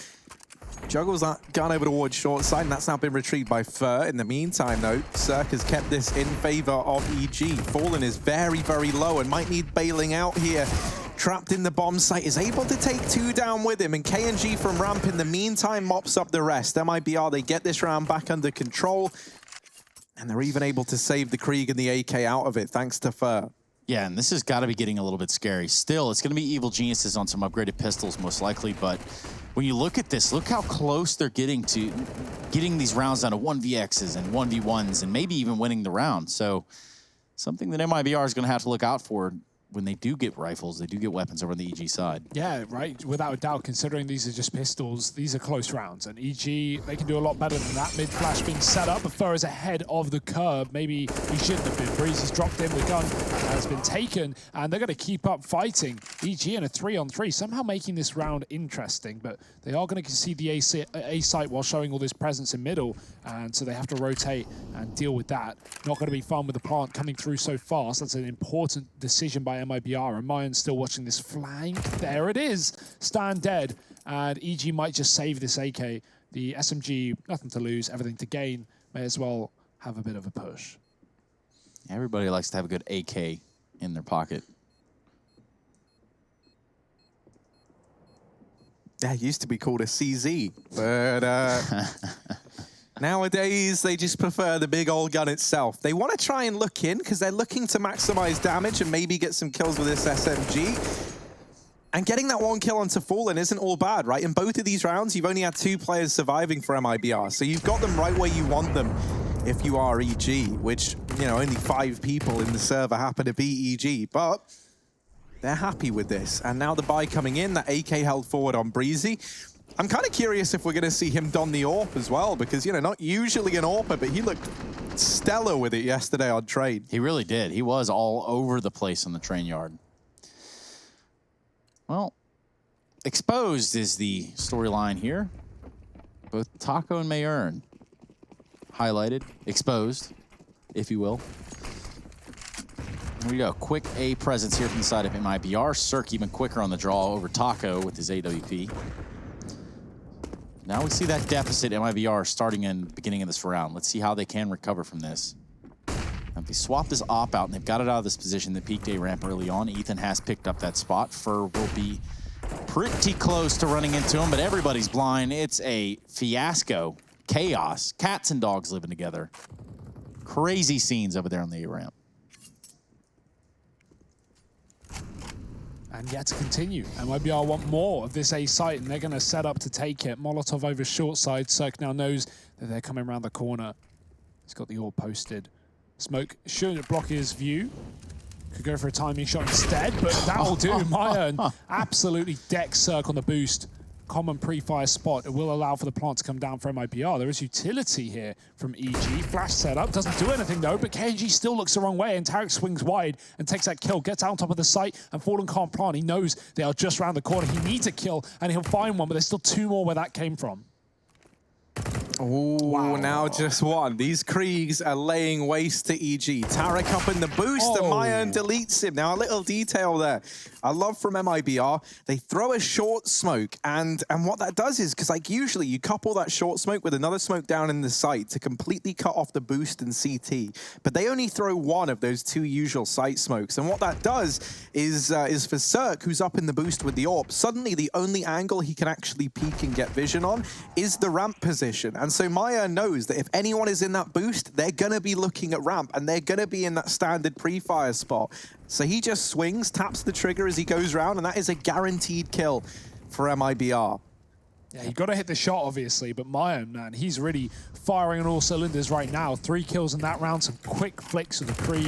Juggles that gun over towards short side, and that's now been retrieved by Fur. In the meantime, though, Cirque has kept this in favor of EG. Fallen is very, very low and might need bailing out here. Trapped in the bomb site, is able to take 2 down with him, and KNG from ramp in the meantime mops up the rest. MIBR, they get this round back under control, and they're even able to save the Krieg and the AK out of it, thanks to Fur. Yeah, and this has got to be getting a little bit scary. Still, it's going to be Evil Geniuses on some upgraded pistols, most likely, but when you look at this, look how close they're getting to getting these rounds down to 1vx's and 1v1s and maybe even winning the round. So something that MIBR is going to have to look out for when they do get rifles, they do get weapons over on the EG side. Yeah, right, without a doubt, considering these are just pistols, these are close rounds, and EG, they can do a lot better than that. Mid-flash being set up, but Fur is ahead of the curb. Maybe he shouldn't have been. Breeze has dropped in, the gun has been taken, and they're going to keep up fighting. EG in a 3-on-3, somehow making this round interesting, but they are going to concede the A site while showing all this presence in middle, and so they have to rotate and deal with that. Not going to be fun with the plant coming through so fast. That's an important decision by MIBR, and Mayan's still watching this flank. There it is. Stan dead, and EG might just save this AK. The SMG, nothing to lose, everything to gain. May as well have a bit of a push. Everybody likes to have a good AK in their pocket. Yeah, it used to be called a CZ, but nowadays they just prefer the big old gun itself. They want to try and look in because they're looking to maximize damage and maybe get some kills with this SMG. And getting that one kill onto Fallen isn't all bad, right? In both of these rounds, you've only had 2 players surviving for MIBR, so you've got them right where you want them if you are EG, which, you know, only 5 people in the server happen to be EG, but they're happy with this. And now the buy coming in, that AK held forward on Breezy. I'm kind of curious if we're going to see him don the AWP as well, because, you know, not usually an AWPer, but he looked stellar with it yesterday on train. He really did. He was all over the place on the train yard. Well, exposed is the storyline here. Both Taco and MIBR highlighted, exposed, if you will. Here we go. Quick A presence here from the side of MIBR. Cirque even quicker on the draw over Taco with his AWP. Now we see that deficit MIBR starting in the beginning of this round. Let's see how they can recover from this. Now, if they swap this op out and they've got it out of this position, the peak day ramp early on, Ethan has picked up that spot. Fur will be pretty close to running into him, but everybody's blind. It's a fiasco. Chaos. Cats and dogs living together. Crazy scenes over there on the A ramp. And yet to continue. MIBR want more of this A site, and they're going to set up to take it. Molotov over short side. Cirque now knows that they're coming around the corner. He's got the AWP posted. Smoke shouldn't block his view. Could go for a timing shot instead, but that'll do. MIBR absolutely decks Cirque on the boost. Common pre-fire spot. It will allow for the plant to come down for MIBR. There is utility here from EG. Flash setup. Doesn't do anything though, but KNG still looks the wrong way, and Tarek swings wide and takes that kill. Gets out on top of the site, and Fallen can't plant. He knows they are just around the corner. He needs a kill, and he'll find one, but there's still 2 more where that came from. Oh, wow. Now just one. These Kriegs are laying waste to EG. Tarek up in the boost, and MIBR deletes him. Now, a little detail there. I love from MIBR, they throw a short smoke, and what that does is, because like usually you couple that short smoke with another smoke down in the site to completely cut off the boost and CT, but they only throw one of those 2 usual site smokes, and what that does is for Cirque, who's up in the boost with the AWP, suddenly the only angle he can actually peek and get vision on is the ramp position, and so MIBR knows that if anyone is in that boost, they're going to be looking at ramp, and they're going to be in that standard pre-fire spot. So he just swings, taps the trigger as he goes round, and that is a guaranteed kill for MIBR. Yeah, you got to hit the shot, obviously, but MIBR, man, he's really firing on all cylinders right now. 3 kills in that round, some quick flicks of the pre.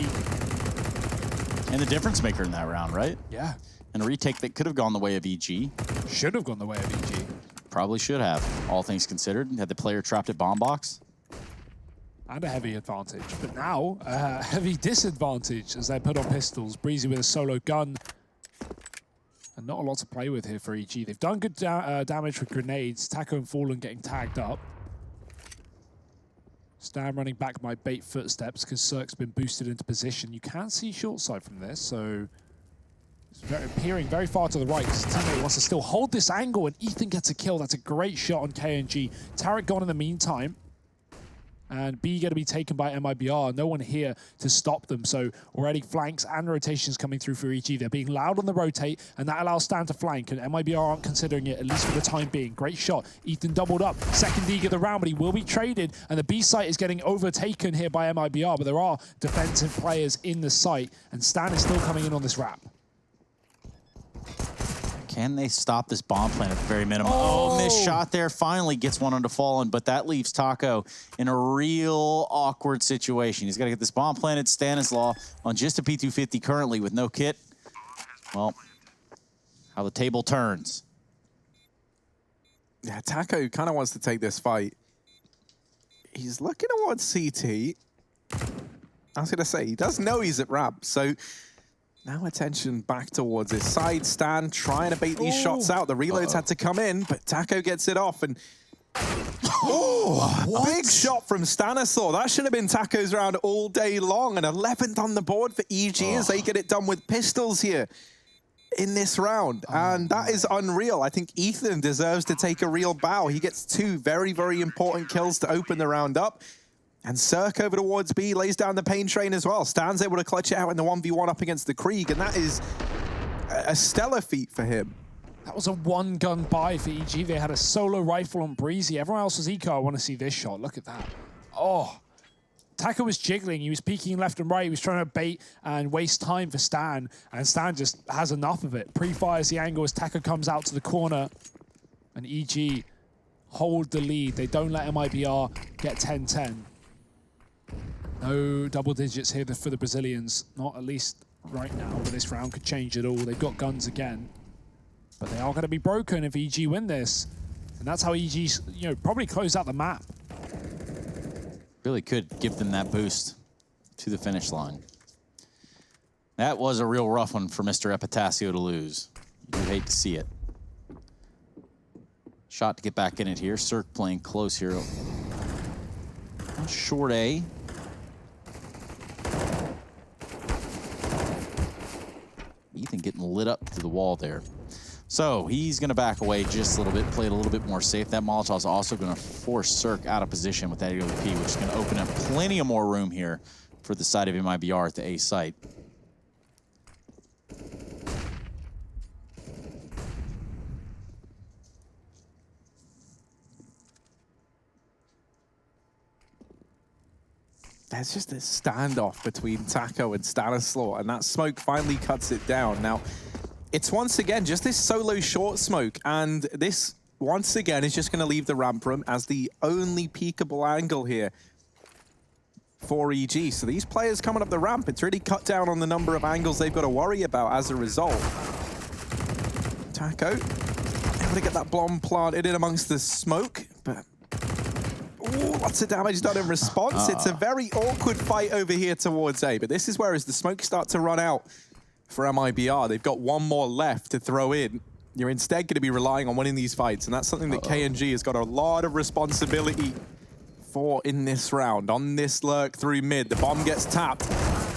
And the difference maker in that round, right? Yeah. And a retake that could have gone the way of EG. Should have gone the way of EG. Probably should have, all things considered. Had the player trapped at bomb box. And a heavy advantage, but now a heavy disadvantage as they put on pistols. Breezy with a solo gun. And not a lot to play with here for EG. They've done good damage with grenades. Taco and Fallen getting tagged up. Stan running back might bait footsteps because Cirque's been boosted into position. You can see short side from this, so it's appearing very far to the right. His teammate wants to still hold this angle, and Ethan gets a kill. That's a great shot on KNG. Tarek gone in the meantime. And B going to be taken by MIBR. No one here to stop them. So already flanks and rotations coming through for EG. They're being loud on the rotate, and that allows Stan to flank. And MIBR aren't considering it, at least for the time being. Great shot. Ethan doubled up. Second dig of the round, but he will be traded. And the B site is getting overtaken here by MIBR. But there are defensive players in the site. And Stan is still coming in on this wrap. Can they stop this bomb plant at the very minimum? Oh, missed shot there. Finally gets one onto Fallen, but that leaves Taco in a real awkward situation. He's got to get this bomb planted. Stanislaw on just a P250 currently with no kit. Well, how the table turns. Yeah, Taco kind of wants to take this fight. He's looking towards CT. I was going to say, he does know he's at ramp, so now attention back towards his side. Stan trying to bait these shots out. The reloads had to come in, but Taco gets it off. And big shot from Stanislaw. That should have been Taco's round all day long. And 11th on the board for EG as they get it done with pistols here. in this round, and that is unreal. I think Ethan deserves to take a real bow. He gets 2 very, very important kills to open the round up. And Cirque over towards B lays down the pain train as well. Stan's able to clutch it out in the 1v1 up against the Krieg, and that is a stellar feat for him. That was a one-gun buy for EG. They had a solo rifle on Breezy. Everyone else was eco. I want to see this shot. Look at that. Oh. Taco was jiggling. He was peeking left and right. He was trying to bait and waste time for Stan. And Stan just has enough of it. Pre-fires the angle as Taco comes out to the corner. And EG hold the lead. They don't let MIBR get 10-10. No double digits here for the Brazilians. Not at least right now, but this round could change it all. They've got guns again. But they are going to be broken if EG win this. And that's how EG, probably close out the map. Really could give them that boost to the finish line. That was a real rough one for Mr. Epitasio to lose. You hate to see it. Shot to get back in it here. Cirque playing close here. Short A. Ethan getting lit up to the wall there. So he's going to back away just a little bit, play it a little bit more safe. That Molotov's also going to force Cirque out of position with that AWP, which is going to open up plenty of more room here for the side of MIBR at the A site. There's just a standoff between Taco and Stanislaw, and that smoke finally cuts it down. Now, it's once again just this solo short smoke, and this once again is just going to leave the ramp room as the only peekable angle here for EG. So these players coming up the ramp, it's really cut down on the number of angles they've got to worry about as a result. Taco able to get that bomb planted in amongst the smoke, but ooh, lots of damage done in response. It's a very awkward fight over here towards A, but this is where as the smoke starts to run out for MIBR, they've got one more left to throw in. You're instead going to be relying on winning these fights, and that's something that KNG has got a lot of responsibility for in this round. On this lurk through mid, the bomb gets tapped.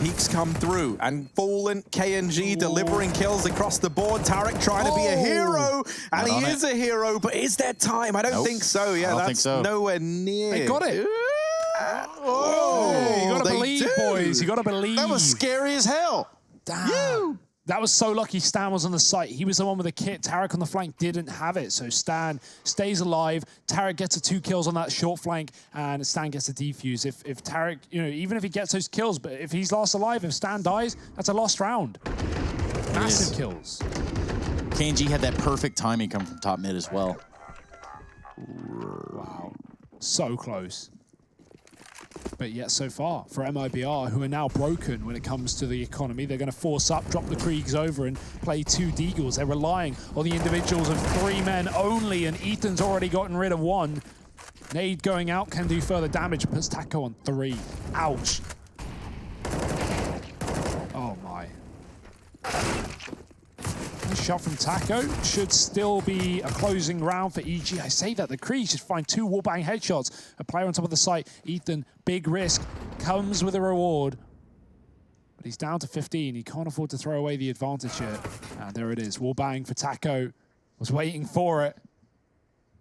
Peaks come through, and Fallen KNG delivering kills across the board. Tarek trying to be a hero, and he is a hero, but is there time? I don't think so. Yeah, that's nowhere near. They got it. Oh, you gotta believe, boys. You gotta believe. That was scary as hell. Damn. That was so lucky Stan was on the site. He was the one with the kit. Tarek on the flank didn't have it. So Stan stays alive. Tarek gets 2 kills on that short flank, and Stan gets a defuse. If Tarek, even if he gets those kills, but if he's lost alive, if Stan dies, that's a lost round. Massive kills. KNG had that perfect timing coming from top mid as well. Wow. So close. But yet so far for MIBR, who are now broken when it comes to the economy. They're going to force up, drop the Kriegs over and play 2 Deagles. They're relying on the individuals of 3 men only, and Ethan's already gotten rid of 1. Nade going out can do further damage, puts Taco on 3. Ouch. Oh my. Nice shot from Taco. Should still be a closing round for EG. I say that, the Kriegs should find 2 wallbang headshots. A player on top of the site. Ethan, big risk, comes with a reward. But he's down to 15. He can't afford to throw away the advantage here. And there it is, wallbang for Taco. Was waiting for it.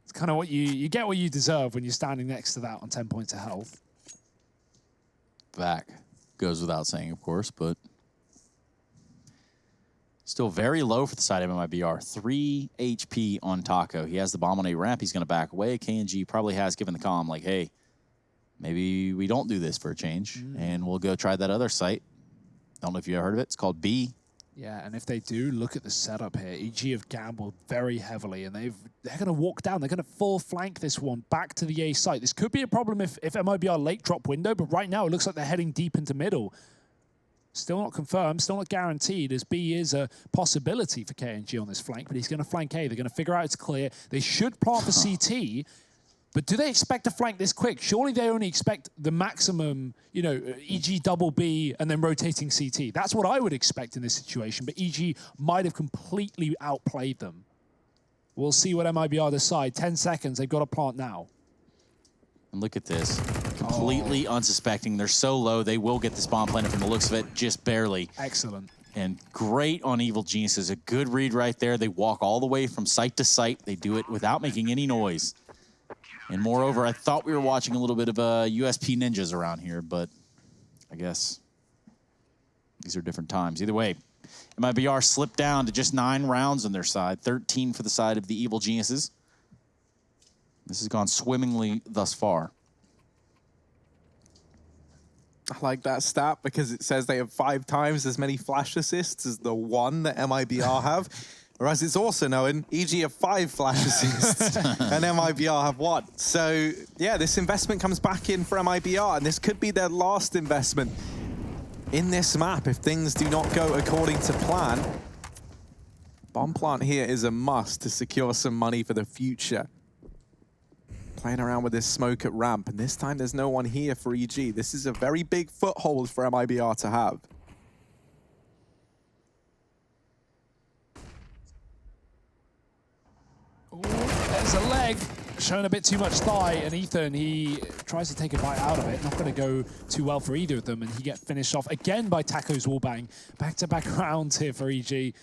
It's kind of what you get what you deserve when you're standing next to that on 10 points of health. Back goes without saying, of course, but still very low for the side of MIBR. 3 HP on Taco. He has the bomb on A ramp. He's going to back away. KNG probably has given the comm like, hey, maybe we don't do this for a change, and we'll go try that other site. I don't know if you ever heard of it. It's called B. Yeah, and if they do, look at the setup here. EG have gambled very heavily, and they're going to walk down. They're going to full flank this one back to the A site. This could be a problem if MIBR late drop window, but right now it looks like they're heading deep into middle. Still not confirmed, still not guaranteed, as B is a possibility for KNG on this flank, but he's going to flank A. They're going to figure out it's clear. They should plant for CT, but do they expect to flank this quick? Surely they only expect the maximum, EG double B and then rotating CT. That's what I would expect in this situation, but EG might have completely outplayed them. We'll see what MIBR decide. 10 seconds, they've got to plant now. And look at this. Completely unsuspecting. They're so low, they will get this bomb planted from the looks of it, just barely. Excellent. And great on Evil Geniuses. A good read right there. They walk all the way from site to site. They do it without making any noise. And moreover, I thought we were watching a little bit of USP ninjas around here, but I guess these are different times. Either way, MIBR slipped down to just 9 rounds on their side, 13 for the side of the Evil Geniuses. This has gone swimmingly thus far. I like that stat because it says they have 5 times as many flash assists as the 1 that MIBR have. Whereas it's also known, EG have 5 flash assists and MIBR have 1. So yeah, this investment comes back in for MIBR, and this could be their last investment in this map if things do not go according to plan. Bomb plant here is a must to secure some money for the future. Playing around with this smoke at ramp, and this time there's no one here for EG. This is a very big foothold for MIBR to have. Ooh, there's a leg. Showing a bit too much thigh, and Ethan, he tries to take a bite out of it. Not going to go too well for either of them, and he gets finished off again by Taco's wallbang. Back-to-back rounds here for EG.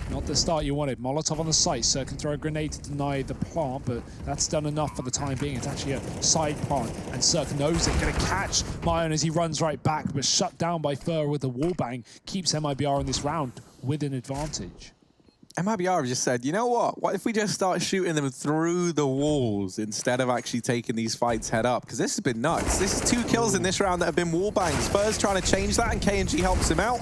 Not the start you wanted. Molotov on the site. Sir can throw a grenade to deny the plant, but that's done enough for the time being. It's actually a side plant, and Cirque knows it. Going to catch Mayan as he runs right back, but shut down by Fur with the wallbang. Keeps MIBR in this round with an advantage. MIBR have just said, you know what if we just start shooting them through the walls instead of actually taking these fights head up? Because this has been nuts. This is 2 kills in this round that have been wallbangs. Spurs trying to change that, and KNG helps him out.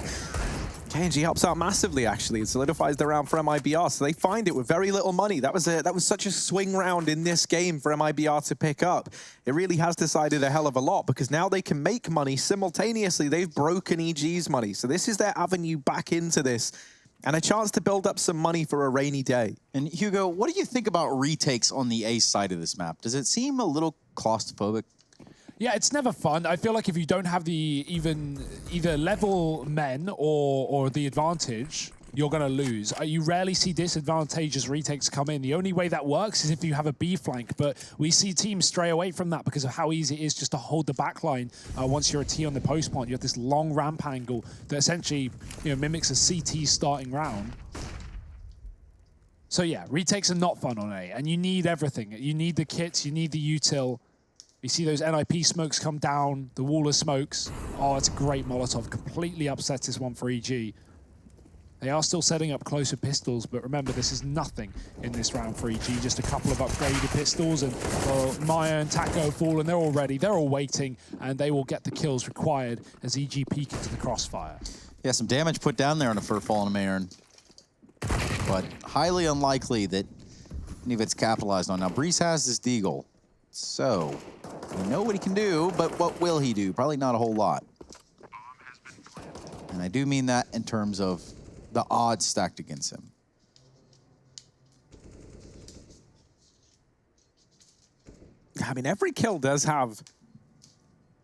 KNG helps out massively, actually. It solidifies the round for MIBR, so they find it with very little money. That was such a swing round in this game for MIBR to pick up. It really has decided a hell of a lot, because now they can make money simultaneously. They've broken EG's money, so this is their avenue back into this, and a chance to build up some money for a rainy day. And Hugo, what do you think about retakes on the A side of this map? Does it seem a little claustrophobic? Yeah, it's never fun. I feel like if you don't have the either level men or the advantage, you're going to lose. You rarely see disadvantageous retakes come in. The only way that works is if you have a B flank, but we see teams stray away from that because of how easy it is just to hold the back line. Once you're a T on the post plant, you have this long ramp angle that essentially mimics a CT starting round. So yeah, retakes are not fun on A, and you need everything. You need the kits, you need the util. You see those NIP smokes come down, the wall of smokes. Oh, it's a great Molotov. Completely upsets this one for EG. They are still setting up closer pistols, but remember, this is nothing in this round for EG. Just a couple of upgraded pistols, and well, Maya and Taco fall, and they're all ready. They're all waiting, and they will get the kills required as EG peek into the crossfire. Yeah, some damage put down there on a Fur Fall and a Mayern, but highly unlikely that any of it's capitalized on. Now, Breeze has this Deagle, so we know what he can do, but what will he do? Probably not a whole lot. And I do mean that in terms of the odds stacked against him. I mean, every kill does have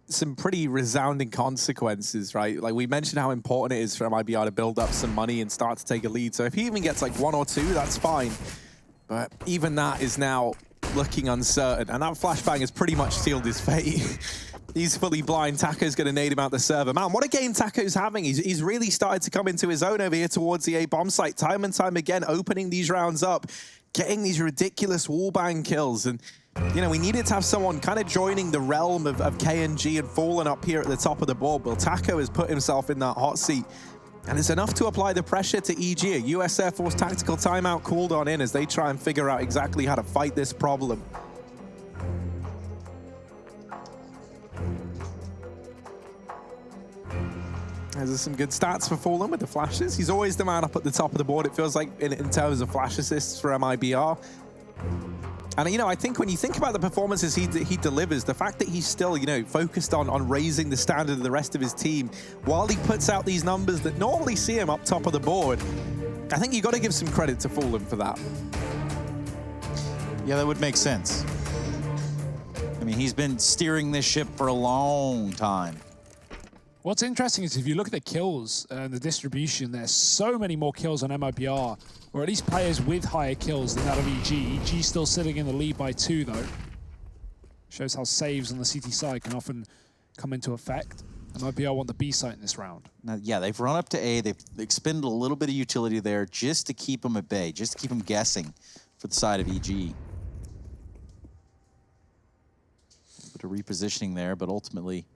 some pretty resounding consequences, right? Like, we mentioned how important it is for MIBR to build up some money and start to take a lead. So if he even gets like 1 or 2, that's fine. But even that is now looking uncertain. And that flashbang has pretty much sealed his fate. He's fully blind. Taco's going to nade him out the server. Man, what a game Taco's having. He's really started to come into his own over here towards the A bomb site. Time and time again, opening these rounds up, getting these ridiculous wallbang kills. And, we needed to have someone kind of joining the realm of KNG and Fallen up here at the top of the board. Well, Taco has put himself in that hot seat. And it's enough to apply the pressure to EG. A US Air Force tactical timeout called on in as they try and figure out exactly how to fight this problem. There's some good stats for Fallen with the flashes. He's always the man up at the top of the board, it feels like, in terms of flash assists for MIBR. And, I think when you think about the performances he delivers, the fact that he's still, focused on raising the standard of the rest of his team while he puts out these numbers that normally see him up top of the board, I think you've got to give some credit to Fallen for that. Yeah, that would make sense. I mean, he's been steering this ship for a long time. What's interesting is if you look at the kills and the distribution, there's so many more kills on MIBR, or at least players with higher kills than that of EG. EG still sitting in the lead by 2, though. Shows how saves on the CT side can often come into effect. MIBR want the B site in this round. Now, yeah, they've run up to A. They've expended a little bit of utility there just to keep them at bay, just to keep them guessing for the side of EG. Bit of repositioning there, but ultimately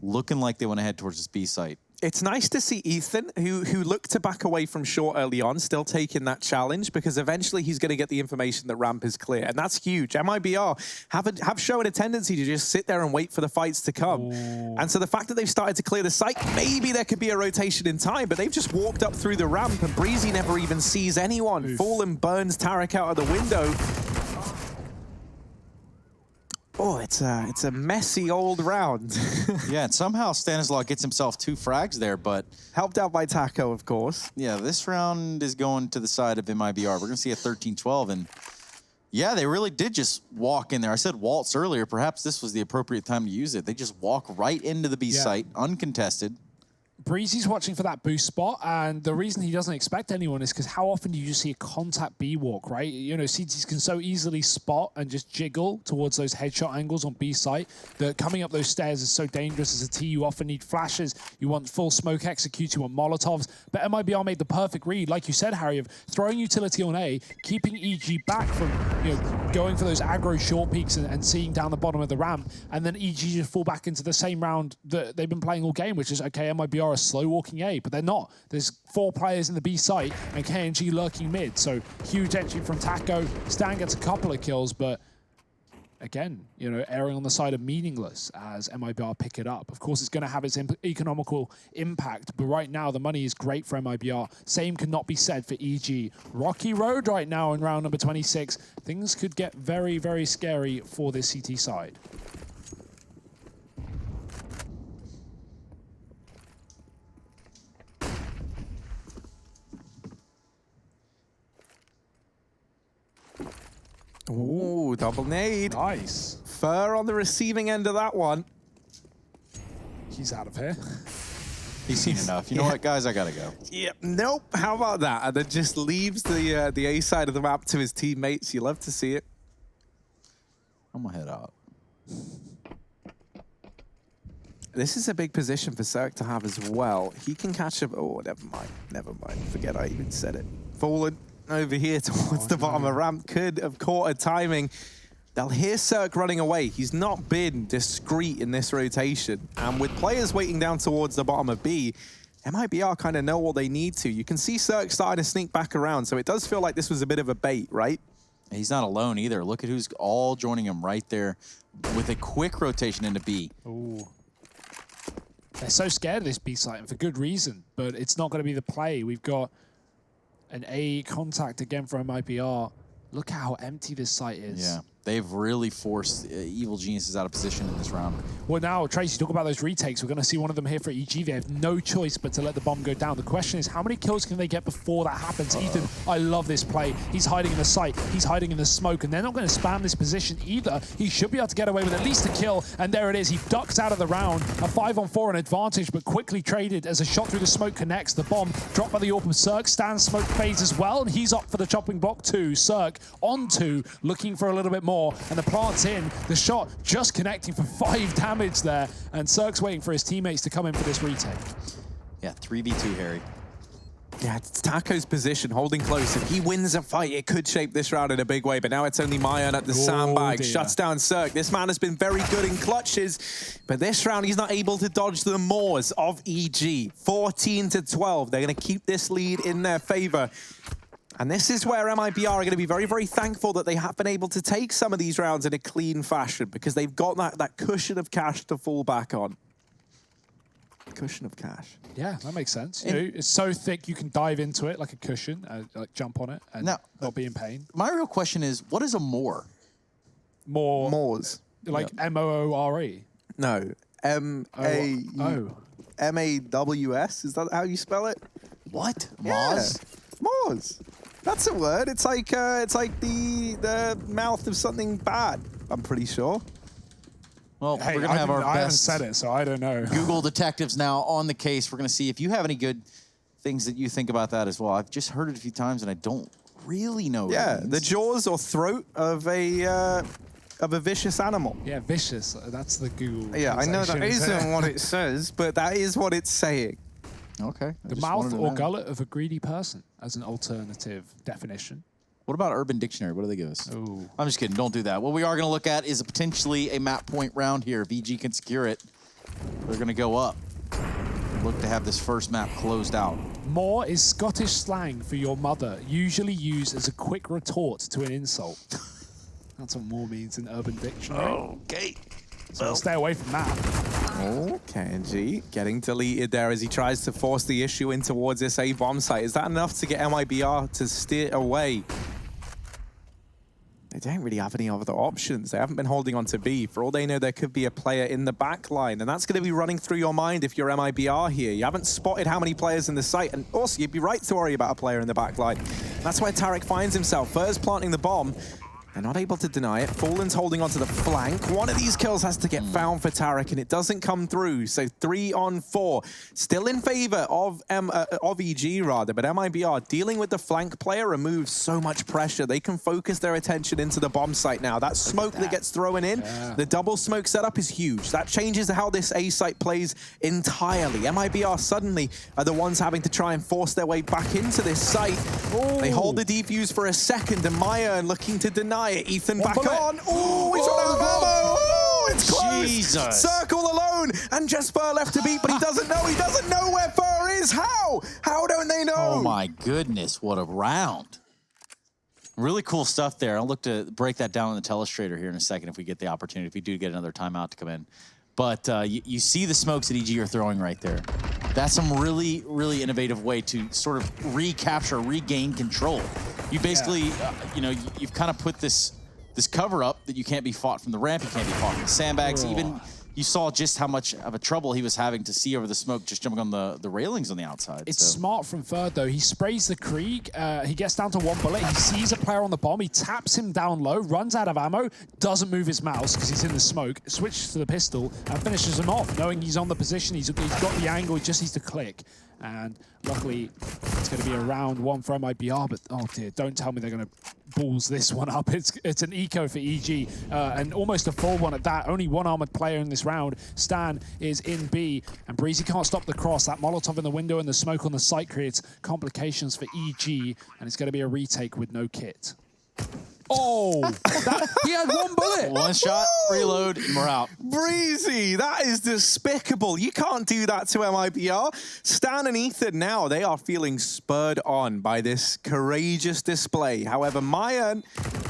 looking like they want to head towards this B site. It's nice to see Ethan, who looked to back away from short early on, still taking that challenge, because eventually he's going to get the information that ramp is clear, and that's huge. MIBR have shown a tendency to just sit there and wait for the fights to come. Ooh. And so the fact that they've started to clear the site, maybe there could be a rotation in time, but they've just walked up through the ramp, and Breezy never even sees anyone. Oof. Fallen burns Tarek out of the window. Oh, it's a messy old round. Yeah, and somehow Stanislaw gets himself 2 frags there, but... helped out by Taco, of course. Yeah, this round is going to the side of MIBR. We're going to see a 13-12, and yeah, they really did just walk in there. I said waltz earlier. Perhaps this was the appropriate time to use it. They just walk right into the B site, uncontested. Breezy's watching for that boost spot, and the reason he doesn't expect anyone is because how often do you just see a contact B walk, right? You know, CTs can so easily spot and just jiggle towards those headshot angles on B site that coming up those stairs is so dangerous as a T. You often need flashes, you want full smoke execute, you want Molotovs, but MIBR made the perfect read, like you said, Harry, of throwing utility on A, keeping EG back from, you know, going for those aggro short peaks and seeing down the bottom of the ramp, and then EG just fall back into the same round that they've been playing all game, which is, okay, MIBR are slow walking A, but they're not. There's 4 players in the B site and KNG lurking mid, so huge entry from Taco. Stan gets a couple of kills, but again, you know, erring on the side of meaningless as MIBR pick it up. Of course, it's going to have its economical impact, but right now the money is great for MIBR. Same cannot be said for EG. Rocky road right now in round number 26. Things could get very, very scary for this CT side. Ooh, double nade. Nice. Fur on the receiving end of that one. He's out of here. He's seen enough. You know what, guys? I gotta go. Yep. Nope. How about that? And then just leaves the A side of the map to his teammates. You love to see it. I'm gonna head out. This is a big position for Cirque to have as well. He can catch up. Oh, never mind. Never mind. Forget I even said it. Fallen over here towards the bottom of ramp. Could have caught a timing. They'll hear Cirque running away. He's not been discreet in this rotation. And with players waiting down towards the bottom of B, MIBR kind of know what they need to. You can see Cirque starting to sneak back around, so it does feel like this was a bit of a bait, right? He's not alone either. Look at who's all joining him right there with a quick rotation into B. Ooh. They're so scared of this B site, and for good reason, but it's not going to be the play. We've got an A contact again for MIBR. Look how empty this site is. Yeah, they've really forced Evil Geniuses out of position in this round. Well, now, Tracy, talk about those retakes. We're going to see one of them here for EG. They have no choice but to let the bomb go down. The question is, how many kills can they get before that happens? Ethan, I love this play. He's hiding in the site. He's hiding in the smoke, and they're not going to spam this position either. He should be able to get away with at least a kill, and there it is. He ducks out of the round. A 5-on-4, an advantage, but quickly traded as a shot through the smoke connects. The bomb dropped by the AWP of Cirque. Stan's smoke fades as well, and he's up for the chopping block too. Cirque on 2, looking for a little bit more, and the plant's in. The shot just connecting for 5 damage there, and Cirque's waiting for his teammates to come in for this retake. Yeah, 3v2, Harry. Yeah, it's Taco's position, holding close. If he wins a fight, it could shape this round in a big way, but now it's only Mayan at the sandbag. Dear. Shuts down Cirque. This man has been very good in clutches, but this round he's not able to dodge the maws of EG. 14-12. They're going to keep this lead in their favor. And this is where MIBR are going to be very, very thankful that they have been able to take some of these rounds in a clean fashion, because they've got that cushion of cash to fall back on. Cushion of cash. Yeah, that makes sense. You know, it's so thick you can dive into it like a cushion, like jump on it and not be in pain. My real question is, what is a moor? Moors. Like M-O-O-R-E? No. M-A-W-S? Is that how you spell it? What? Yeah. Moors. That's a word. It's like the mouth of something bad, I'm pretty sure. Well, hey, we're going to have our best. I haven't said it, so I don't know. Google detectives now on the case. We're going to see if you have any good things that you think about that as well. I've just heard it a few times, and I don't really know. Yeah, the jaws or throat of a of a vicious animal. Yeah, vicious. That's the Google. Yeah, I know that translation. isn't what it says, but that is what it's saying. Okay. I The just mouth wanted to or know. gullet of a greedy person as an alternative definition. What about Urban Dictionary? What do they give us? Ooh. I'm just kidding. Don't do that. What we are going to look at is potentially a map point round here. If EG can secure it, they're going to go up. Look to have this first map closed out. More is Scottish slang for your mother, usually used as a quick retort to an insult. That's what more means in Urban Dictionary. Okay. So we'll stay away from that. Oh, KNG getting deleted there as he tries to force the issue in towards this A bomb site. Is that enough to get MIBR to steer away? They don't really have any other options. They haven't been holding on to B. For all they know, there could be a player in the back line, and that's going to be running through your mind if you're MIBR here. You haven't spotted how many players in the site, and also you'd be right to worry about a player in the back line. That's where Tarek finds himself, first planting the bomb. They're not able to deny it. Fallen's holding onto the flank. One of these kills has to get found for Tarek, and it doesn't come through. So 3 on 4. Still in favor of EG, rather, but MIBR dealing with the flank player removes so much pressure. They can focus their attention into the bomb site now. That smoke that gets thrown in, the double smoke setup is huge. That changes how this A site plays entirely. MIBR suddenly are the ones having to try and force their way back into this site. Ooh. They hold the defuse for a second, and MIBR looking to deny it. Ethan back on. Oh, he's run out of ammo. Oh, it's close. Jesus. Circle alone, and just Fur left to beat, but he doesn't know. He doesn't know where Fur is. How? How don't they know? Oh my goodness, what a round. Really cool stuff there. I'll look to break that down in the telestrator here in a second if we get the opportunity, if we do get another timeout to come in. But you see the smokes that EG are throwing right there. That's some really, really innovative way to sort of recapture, regain control. You basically, you know, you've kind of put this cover up that you can't be fought from the ramp, you can't be fought from the sandbags. Even you saw just how much of a trouble he was having to see over the smoke, just jumping on the railings on the outside. It's smart from Ferd, though. He sprays the Krieg. He gets down to 1 bullet. He sees a player on the bomb. He taps him down low, runs out of ammo, doesn't move his mouse because he's in the smoke, switches to the pistol, and finishes him off, knowing he's on the position. He's got the angle. He just needs to click. And luckily, it's going to be a round 1 for MIBR, but oh dear, don't tell me they're going to balls this one up. It's an eco for EG, and almost a full one at that. Only 1 armored player in this round. Stan is in B, and Breezy can't stop the cross. That Molotov in the window and the smoke on the site creates complications for EG, and it's going to be a retake with no kit. Oh, he had 1 bullet. 1 shot, reload, and we're out. Breezy, that is despicable. You can't do that to MIBR. Stan and Ethan now, they are feeling spurred on by this courageous display. However, Mayan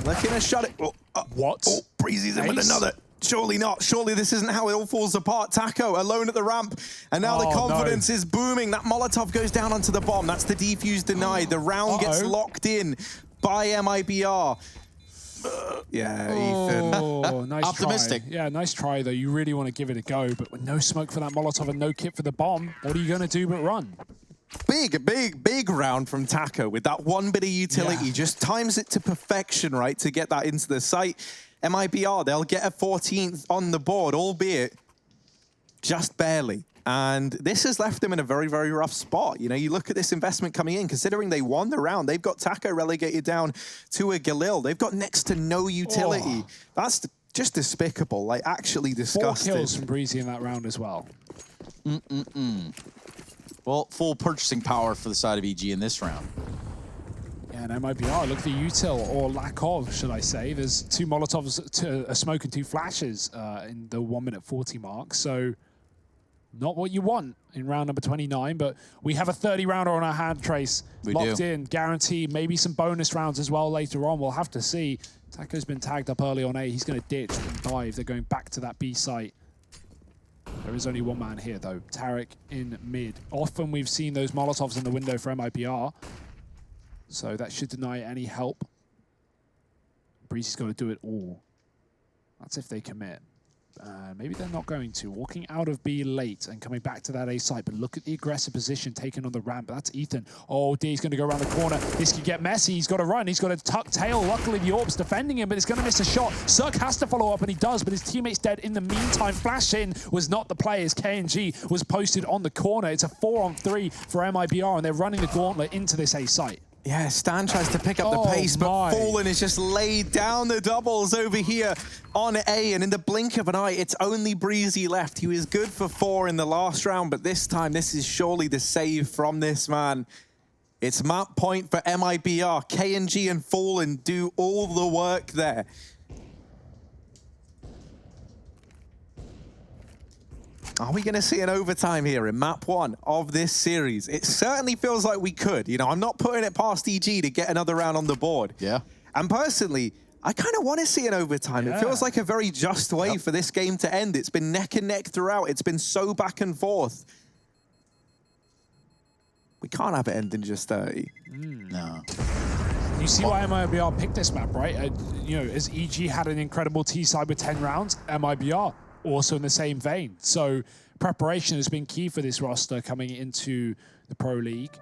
looking to shut it. What? Oh, Breezy's in with another. Surely not. Surely this isn't how it all falls apart. Taco alone at the ramp. And now the confidence is booming. That Molotov goes down onto the bomb. That's the defuse denied. The round gets locked in by MIBR. Yeah, Ethan. Oh, nice Optimistic. try. Yeah, nice try, though. You really want to give it a go, but with no smoke for that Molotov and no kit for the bomb, what are you going to do but run? Big round from Taco with that 1 bit of utility. Just times it to perfection, right, to get that into the site. MIBR, they'll get a 14th on the board, albeit just barely. And this has left them in a very, very rough spot. You know, you look at this investment coming in, considering they won the round, they've got Taco relegated down to a Galil. They've got next to no utility. That's just despicable, like actually disgusting. 4 kills from Breezy in that round as well. Well, full purchasing power for the side of EG in this round. Yeah, and MIBR, look at the util, or lack of, should I say. There's 2 Molotovs, a smoke and 2 flashes in the 1:40 mark. So not what you want in round number 29, but we have a 30-rounder on our hand, Trace. Locked in, guaranteed. Maybe some bonus rounds as well later on. We'll have to see. Taco's been tagged up early on A. He's going to ditch and dive. They're going back to that B site. There is only 1 man here, though. Tarek in mid. Often we've seen those Molotovs in the window for MIBR, so that should deny any help. Breezy's got to do it all. That's if they commit. Maybe they're not going to. Walking out of B late and coming back to that A site, but look at the aggressive position taken on the ramp. That's Ethan. Oh, D, he's going to go around the corner. This could get messy. He's got to run. He's got to tuck tail. Luckily, the Orb's defending him, but it's going to miss a shot. Cirque has to follow up, and he does, but his teammate's dead in the meantime. Flash in was not the play as KNG was posted on the corner. It's a 4-on-3 for MIBR, and they're running the gauntlet into this A site. Yeah, Stan tries to pick up the pace, but Fallen is just laid down the doubles over here on A, and in the blink of an eye, it's only Breezy left. He was good for 4 in the last round, but this time, this is surely the save from this man. It's map point for MIBR. KNG and Fallen do all the work there. Are we going to see an overtime here in map 1 of this series? It certainly feels like we could. You know, I'm not putting it past EG to get another round on the board. Yeah. And personally, I kind of want to see an overtime. Yeah. It feels like a very just way for this game to end. It's been neck and neck throughout. It's been so back and forth. We can't have it ending just 30. No. You see why MIBR picked this map, right? You know, as EG had an incredible T-side with 10 rounds, MIBR also in the same vein. So preparation has been key for this roster coming into the Pro League.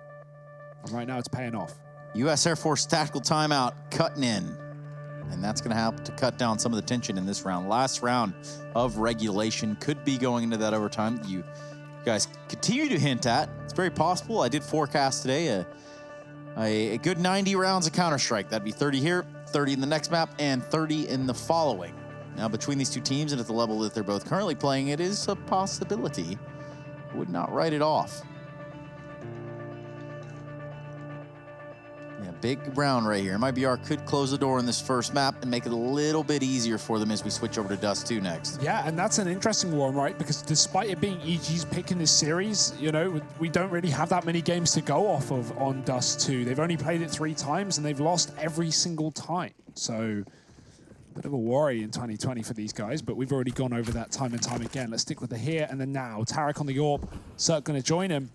And right now it's paying off. U.S. Air Force tactical timeout cutting in. And that's going to help to cut down some of the tension in this round. Last round of regulation could be going into that overtime that you guys continue to hint at. It's very possible. I did forecast today a good 90 rounds of Counter-Strike. That'd be 30 here, 30 in the next map, and 30 in the following. Now, between these two teams and at the level that they're both currently playing, it is a possibility. I would not write it off. Yeah, big round right here. MIBR could close the door in this first map and make it a little bit easier for them as we switch over to Dust 2 next. Yeah, and that's an interesting one, right? Because despite it being EG's pick in this series, you know, we don't really have that many games to go off of on Dust 2. They've only played it 3 times, and they've lost every single time. So bit of a worry in 2020 for these guys, but we've already gone over that time and time again. Let's stick with the here and the now. Tarek on the AWP, Cirque gonna join him.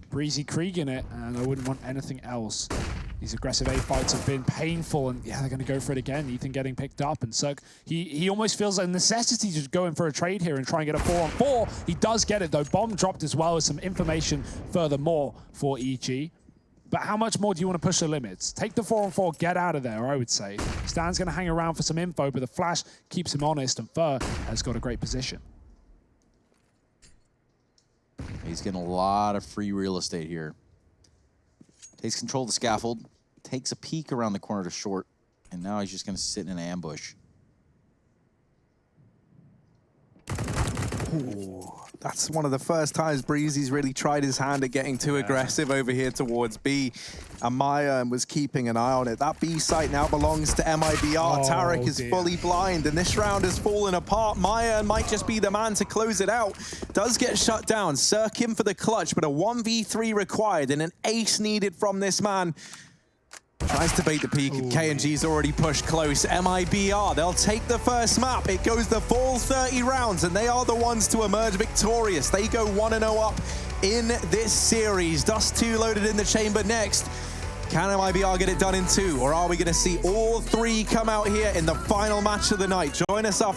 Breezy Krieg in it, and I wouldn't want anything else. These aggressive A fights have been painful, and yeah, they're gonna go for it again. Ethan getting picked up, and Cirque, he almost feels a necessity to go in for a trade here and try and get a 4-on-4. He does get it though. Bomb dropped as well as some information furthermore for EG. But how much more do you want to push the limits? Take the 4-on-4, get out of there, I would say. Stan's going to hang around for some info, but the flash keeps him honest, and Fur has got a great position. He's getting a lot of free real estate here. Takes control of the scaffold, takes a peek around the corner to short, and now he's just going to sit in an ambush. Ooh, that's one of the first times Breezy's really tried his hand at getting too aggressive over here towards B. And Maya was keeping an eye on it. That B site now belongs to MIBR. Tarek is fully blind, and this round has fallen apart. Maya might just be the man to close it out. Does get shut down. Cirque in for the clutch, but a 1v3 required and an ace needed from this man. Tries to bait the peak, and KNG's already pushed close. MIBR, they'll take the first map. It goes the full 30 rounds, and they are the ones to emerge victorious. They go 1-0 up in this series. Dust 2 loaded in the chamber next. Can MIBR get it done in 2, or are we going to see all 3 come out here in the final match of the night? Join us after